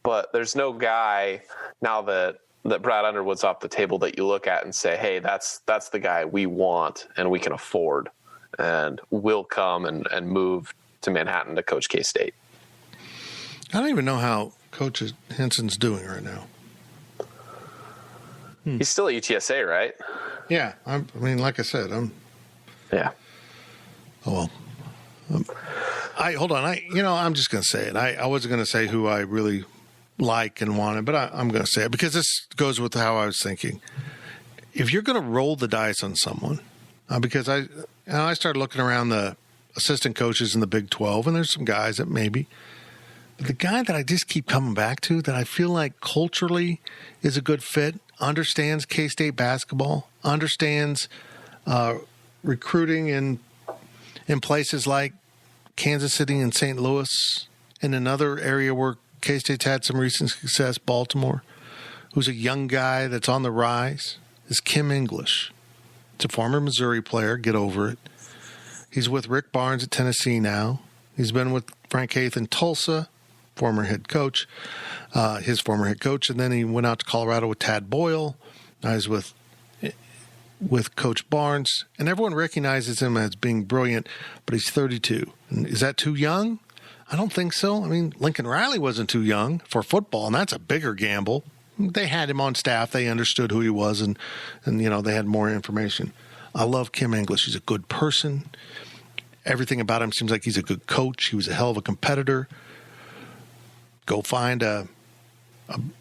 But there's no guy now that Brad Underwood's off the table that you look at and say, hey, that's the guy we want and we can afford and will come and move to Manhattan to coach K-State. I don't even know how Coach Henson's doing right now. He's still at UTSA, right? Yeah. Like I said, Yeah. Oh, well. Hold on. I'm just going to say it. I wasn't going to say who I really like and wanted, but I'm going to say it because this goes with how I was thinking. If you're going to roll the dice on someone, because I started looking around the assistant coaches in the Big 12, and there's some guys that maybe, but the guy that I just keep coming back to that I feel like culturally is a good fit, understands K-State basketball, understands recruiting in places like Kansas City and St. Louis, in another area where K-State's had some recent success. Baltimore, who's a young guy that's on the rise, is Kim English. It's a former Missouri player. Get over it. He's with Rick Barnes at Tennessee now. He's been with Frank Haith in Tulsa, former head coach, his former head coach, and then he went out to Colorado with Tad Boyle. Now he's with Coach Barnes, and everyone recognizes him as being brilliant, but he's 32. Is that too young? I don't think so. I mean, Lincoln Riley wasn't too young for football, and that's a bigger gamble. They had him on staff. They understood who he was, and they had more information. I love Kim English. He's a good person. Everything about him seems like he's a good coach. He was a hell of a competitor. Go find a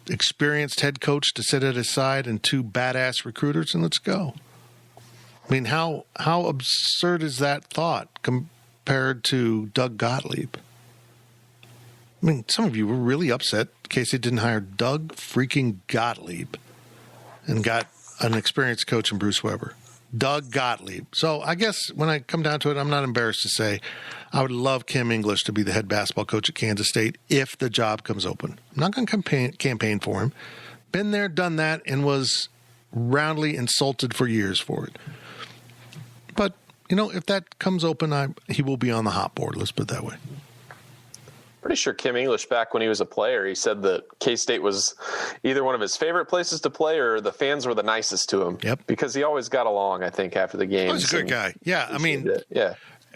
experienced head coach to sit at his side and 2 badass recruiters, and let's go. I mean, how absurd is that thought compared to Doug Gottlieb? I mean, some of you were really upset K-State didn't hire Doug freaking Gottlieb and got an experienced coach in Bruce Weber. Doug Gottlieb. So I guess when I come down to it, I'm not embarrassed to say I would love Kim English to be the head basketball coach at Kansas State if the job comes open. I'm not going to campaign for him. Been there, done that, and was roundly insulted for years for it. But, if that comes open, he will be on the hot board. Let's put it that way. Pretty sure Kim English, back when he was a player, he said that K-State was either one of his favorite places to play or the fans were the nicest to him. Yep. Because he always got along, I think, after the games. He's a good guy. Yeah, I mean,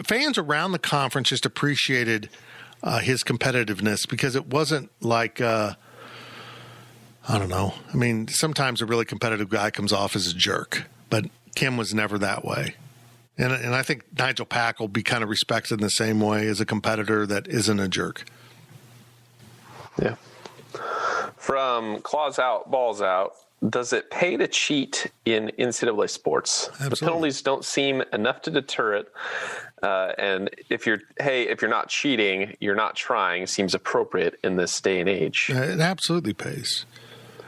fans around the conference just appreciated his competitiveness because it wasn't like, I don't know. I mean, sometimes a really competitive guy comes off as a jerk, but Kim was never that way. And I think Nigel Pack will be kind of respected in the same way as a competitor that isn't a jerk. Yeah. From claws out, balls out, does it pay to cheat in NCAA sports? Absolutely. The penalties don't seem enough to deter it. And if you're not cheating, you're not trying, seems appropriate in this day and age. It absolutely pays.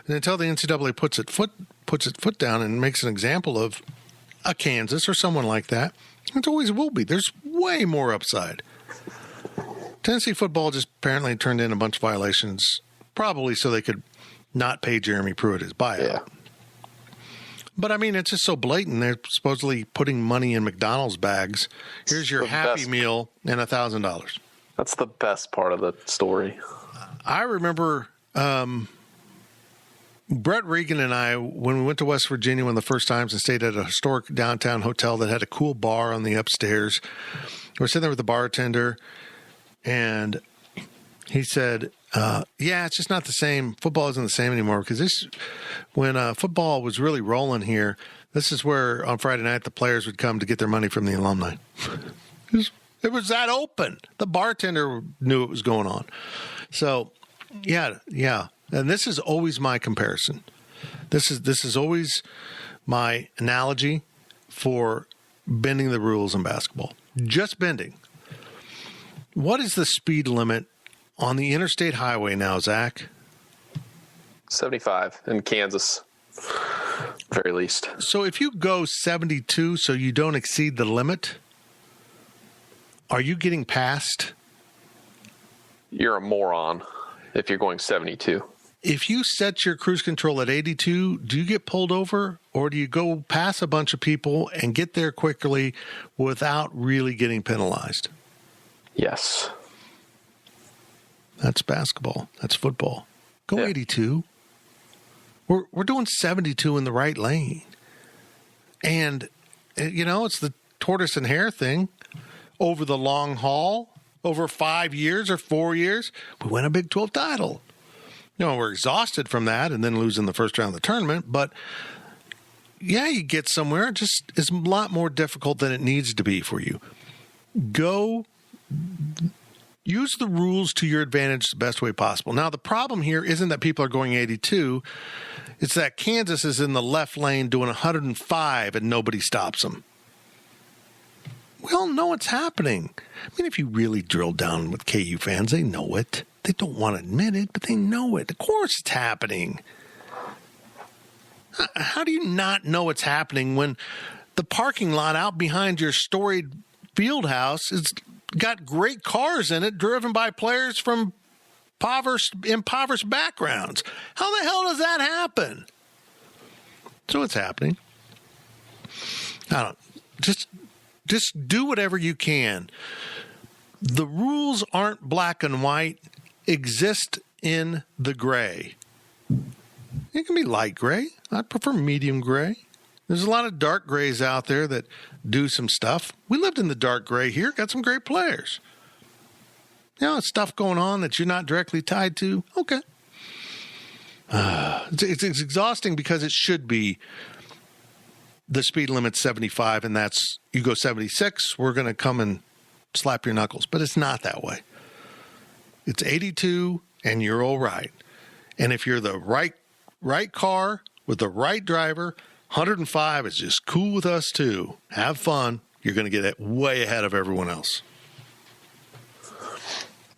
And until the NCAA puts its foot down and makes an example of a Kansas or someone like that, it always will be. There's way more upside. Tennessee football just apparently turned in a bunch of violations, probably so they could not pay Jeremy Pruitt his buyout. Yeah. But, I mean, it's just so blatant. They're supposedly putting money in McDonald's bags. Here's your Happy Meal and $1,000. That's the best part of the story. I remember Brett Regan and I, when we went to West Virginia one of the first times and stayed at a historic downtown hotel that had a cool bar on the upstairs, we were sitting there with the bartender, and he said, it's just not the same. Football isn't the same anymore because when football was really rolling here, this is where on Friday night the players would come to get their money from the alumni. It was that open. The bartender knew what was going on. So, yeah. And this is always my comparison. This is always my analogy for bending the rules in basketball. Just bending. What is the speed limit on the interstate highway now, Zach? 75 in Kansas, very least. So if you go 72 so you don't exceed the limit, are you getting passed? You're a moron if you're going 72. If you set your cruise control at 82, do you get pulled over or do you go past a bunch of people and get there quickly without really getting penalized? Yes. That's basketball. That's football. Go 82. We're doing 72 in the right lane. And, it's the tortoise and hare thing. Over the long haul, over 5 years or 4 years, we win a Big 12 title. We're exhausted from that and then losing the first round of the tournament. But, you get somewhere. It just is a lot more difficult than it needs to be for you. Go use the rules to your advantage the best way possible. Now, the problem here isn't that people are going 82. It's that Kansas is in the left lane doing 105 and nobody stops them. We all know what's happening. I mean, if you really drill down with KU fans, they know it. They don't want to admit it, but they know it. Of course it's happening. How do you not know it's happening when the parking lot out behind your storied field house has got great cars in it driven by players from impoverished backgrounds. How the hell does that happen? So it's happening. Just do whatever you can. The rules aren't black and white, exist in the gray. It can be light gray. I prefer medium gray. There's a lot of dark grays out there that do some stuff. We lived in the dark gray here, got some great players. Stuff going on that you're not directly tied to. Okay. It's exhausting because it should be the speed limit's 75, and that's, you go 76, we're going to come and slap your knuckles. But it's not that way. It's 82, and you're all right. And if you're the right car with the right driver, 105 is just cool with us too. Have fun. You're going to get it way ahead of everyone else.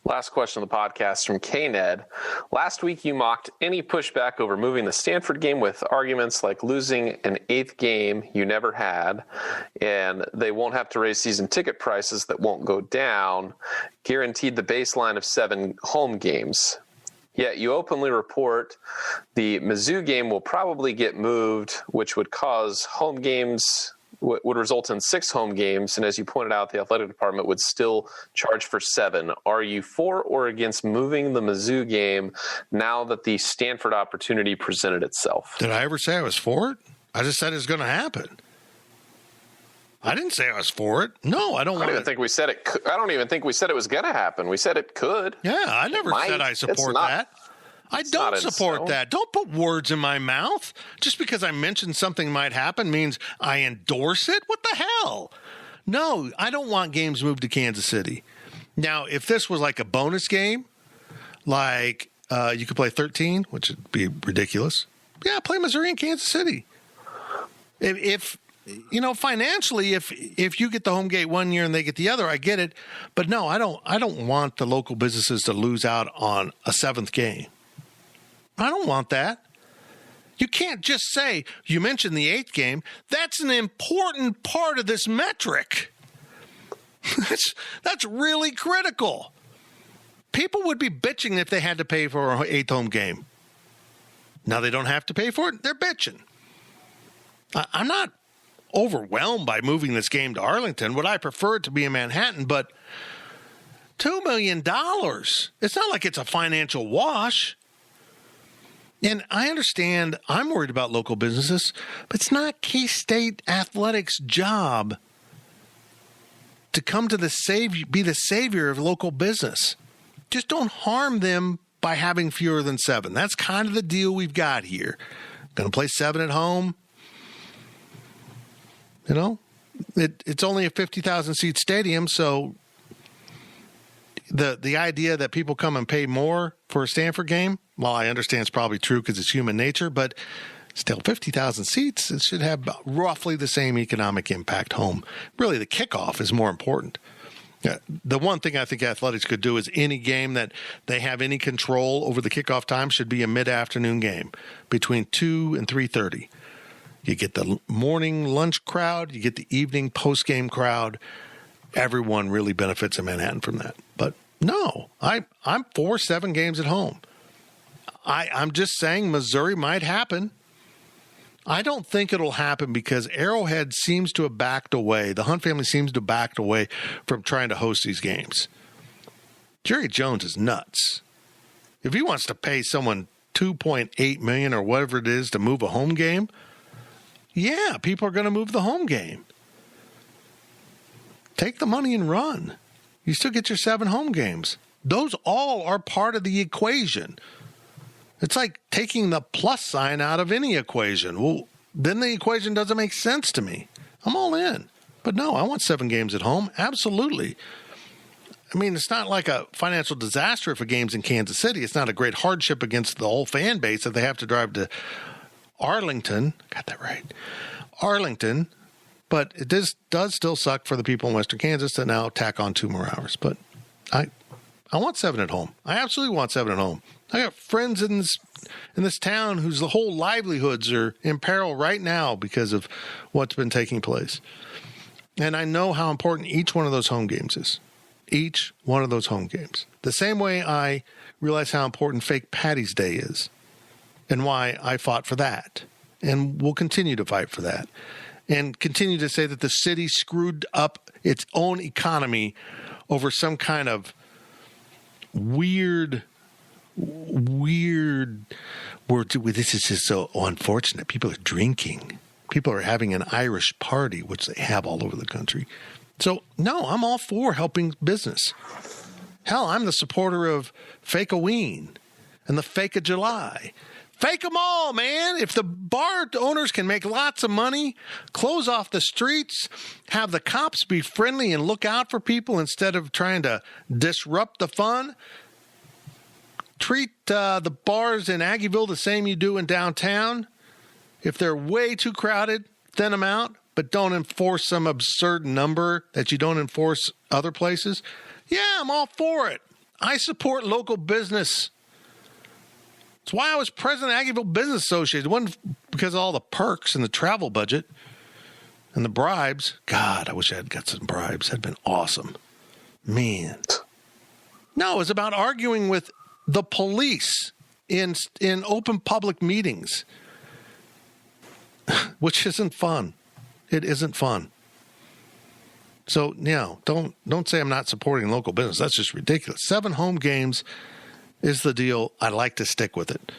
Last question of the podcast from K-Ned. Last week you mocked any pushback over moving the Stanford game with arguments like losing an 8th game you never had, and they won't have to raise season ticket prices that won't go down, guaranteed the baseline of 7 home games. Yet you openly report the Mizzou game will probably get moved, which would cause home games, would result in 6 home games. And as you pointed out, the athletic department would still charge for 7. Are you for or against moving the Mizzou game now that the Stanford opportunity presented itself? Did I ever say I was for it? I just said it's going to happen. I didn't say I was for it. No, I don't even think we said it. I don't even think we said it was going to happen. We said it could. Yeah, I never said I support that. I don't support that. Don't put words in my mouth. Just because I mentioned something might happen means I endorse it? What the hell? No, I don't want games moved to Kansas City. Now, if this was like a bonus game, like you could play 13, which would be ridiculous. Yeah, play Missouri and Kansas City. If financially, if you get the home gate one year and they get the other, I get it. But no, I don't want the local businesses to lose out on a 7th game. I don't want that. You can't just say, you mentioned the 8th game. That's an important part of this metric. That's really critical. People would be bitching if they had to pay for an 8th home game. Now they don't have to pay for it. They're bitching. I'm not overwhelmed by moving this game to Arlington. Would I prefer it to be in Manhattan? But $2 million. It's not like it's a financial wash. And I understand I'm worried about local businesses, but it's not K-State Athletics' job to come to be the savior of local business. Just don't harm them by having fewer than 7. That's kind of the deal we've got here. Going to play 7 at home. It's only a 50,000-seat stadium, so the idea that people come and pay more for a Stanford game, well, I understand it's probably true because it's human nature, but still 50,000 seats, it should have roughly the same economic impact home. Really, the kickoff is more important. The one thing I think athletics could do is any game that they have any control over the kickoff time should be a mid-afternoon game between 2 and 3:30. You get the morning lunch crowd, you get the evening post-game crowd. Everyone really benefits in Manhattan from that. But no, I'm for 7 games at home. I'm just saying Missouri might happen. I don't think it'll happen because Arrowhead seems to have backed away. The Hunt family seems to have backed away from trying to host these games. Jerry Jones is nuts. If he wants to pay someone $2.8 million or whatever it is to move a home game, yeah, people are going to move the home game. Take the money and run. You still get your 7 home games. Those all are part of the equation. It's like taking the plus sign out of any equation. Well, then the equation doesn't make sense to me. I'm all in. But no, I want 7 games at home. Absolutely. I mean, it's not like a financial disaster if a game's in Kansas City. It's not a great hardship against the whole fan base that they have to drive to Arlington. Got that right. Arlington. But it does still suck for the people in Western Kansas to now tack on 2 more hours. But I want 7 at home. I absolutely want 7 at home. I got friends in this town whose whole livelihoods are in peril right now because of what's been taking place. And I know how important each one of those home games is. each one of those home games. The same way I realize how important Fake Patty's Day is and why I fought for that and will continue to fight for that and continue to say that the city screwed up its own economy over some kind of weird this is just so unfortunate. People are drinking. People are having an Irish party, which they have all over the country. So, no, I'm all for helping business. Hell, I'm the supporter of Fake-A-Ween and the Fake-A-July. Fake them all, man. If the bar owners can make lots of money, close off the streets, have the cops be friendly and look out for people instead of trying to disrupt the fun, treat the bars in Aggieville the same you do in downtown. If they're way too crowded, thin them out, but don't enforce some absurd number that you don't enforce other places. Yeah, I'm all for it. I support local business. That's why I was president of Aggieville Business Association. It wasn't because of all the perks and the travel budget and the bribes. God, I wish I had got some bribes. That'd been awesome. Man. No, it was about arguing with the police in open public meetings, which isn't fun. It isn't fun. So, no, don't say I'm not supporting local business. That's just ridiculous. 7 home games is the deal. I like to stick with it.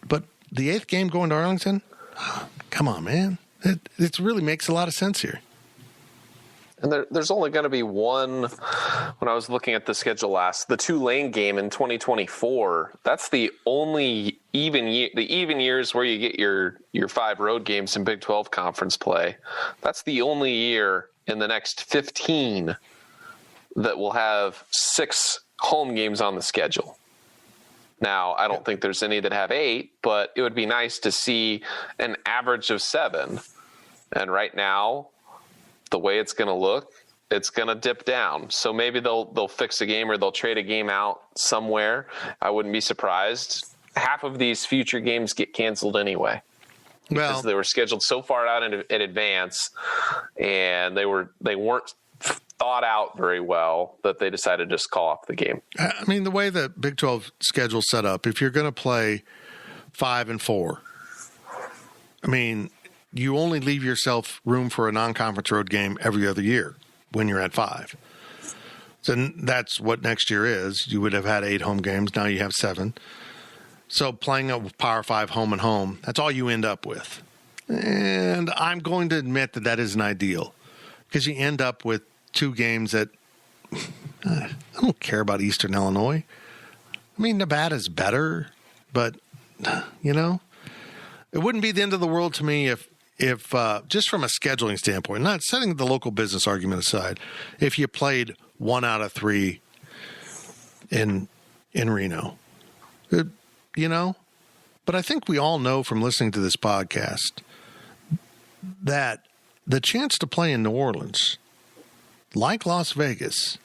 But the 8th game going to Arlington? Come on, man. It really makes a lot of sense here. And there's only going to be one, when I was looking at the schedule last, the Tulane game in 2024. That's the only even years where you get your 5 road games in Big 12 conference play. That's the only year in the next 15 that will have 6 home games on the schedule. Now, I don't think there's any that have 8, but it would be nice to see an average of 7. And right now, the way it's going to look, it's going to dip down. So maybe they'll fix a game or they'll trade a game out somewhere. I wouldn't be surprised. Half of these future games get canceled anyway. Because they were scheduled so far out in advance, and they weren't thought out very well that they decided to just call off the game. I mean, the way the Big 12 schedule set up, if you're going to play 5 and 4, I mean, you only leave yourself room for a non-conference road game every other year when you're at 5. So that's what next year is. You would have had 8 home games. Now you have 7. So playing a Power 5 home and home, that's all you end up with. And I'm going to admit that isn't ideal because you end up with 2 games that I don't care about Eastern Illinois. I mean, Nevada's better, but, you know, it wouldn't be the end of the world to me if just from a scheduling standpoint, not setting the local business argument aside, if you played 1 out of 3 in Reno, you know, but I think we all know from listening to this podcast that the chance to play in New Orleans, like Las Vegas,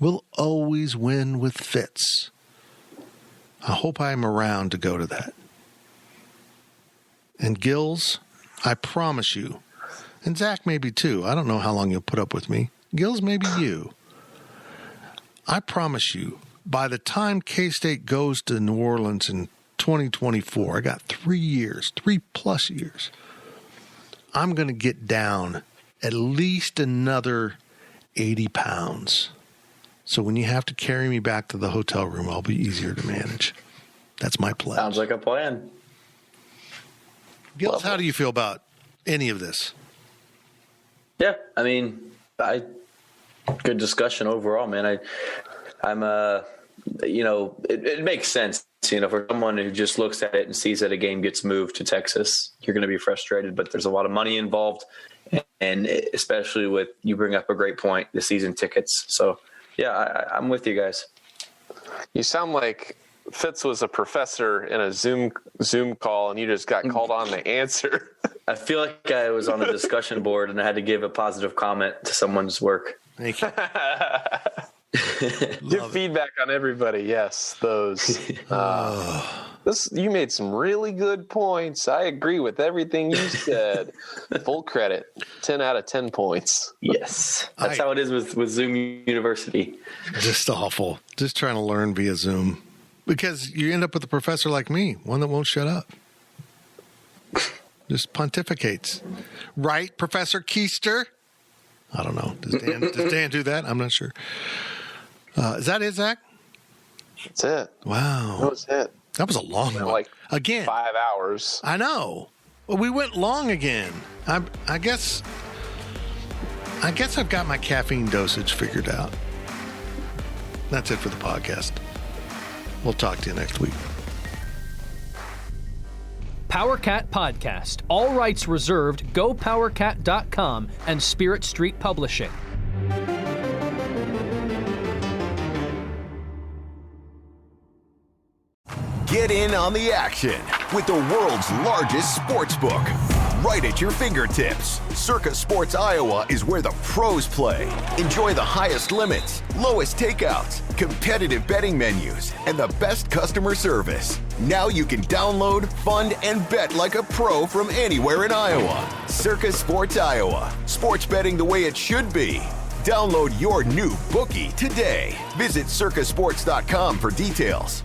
will always win with Fitz. I hope I'm around to go to that. And Gills, I promise you, and Zach maybe too, I don't know how long you'll put up with me. Gills, maybe you. I promise you, by the time K-State goes to New Orleans in 2024, I got 3+ years, I'm going to get down at least another 80 pounds. So when you have to carry me back to the hotel room, I'll be easier to manage. That's my pledge. Sounds like a plan. Gills, how do you feel about any of this? Yeah, I mean, good discussion overall, man. I'm you know, it makes sense, you know, for someone who just looks at it and sees that a game gets moved to Texas, you're going to be frustrated, but there's a lot of money involved, and especially with, you bring up a great point, the season tickets. So, yeah, I'm with you guys. You sound like Fitz was a professor in a Zoom call, and you just got called on to answer. I feel like I was on a discussion board and I had to give a positive comment to someone's work. Thank you. Give feedback on everybody. Yes, those. You made some really good points. I agree with everything you said. Full credit. 10 out of 10 points. Yes. That's how it is with Zoom University. Just awful. Just trying to learn via Zoom. Because you end up with a professor like me, one that won't shut up. Just pontificates. Right, Professor Keister? I don't know. Does Dan do that? I'm not sure. Is that it, Zach? That's it. Wow. That was it. That was a long one. Like again. 5 hours. I know. Well, we went long again. I guess I've got my caffeine dosage figured out. That's it for the podcast. We'll talk to you next week. PowerCat Podcast. All rights reserved. GoPowerCat.com and Spirit Street Publishing. Get in on the action with the world's largest sports book, right at your fingertips. Circa Sports Iowa is where the pros play. Enjoy the highest limits, lowest takeouts, competitive betting menus, and the best customer service. Now you can download, fund, and bet like a pro from anywhere in Iowa. Circa Sports Iowa. Sports betting the way it should be. Download your new bookie today. Visit circasports.com for details.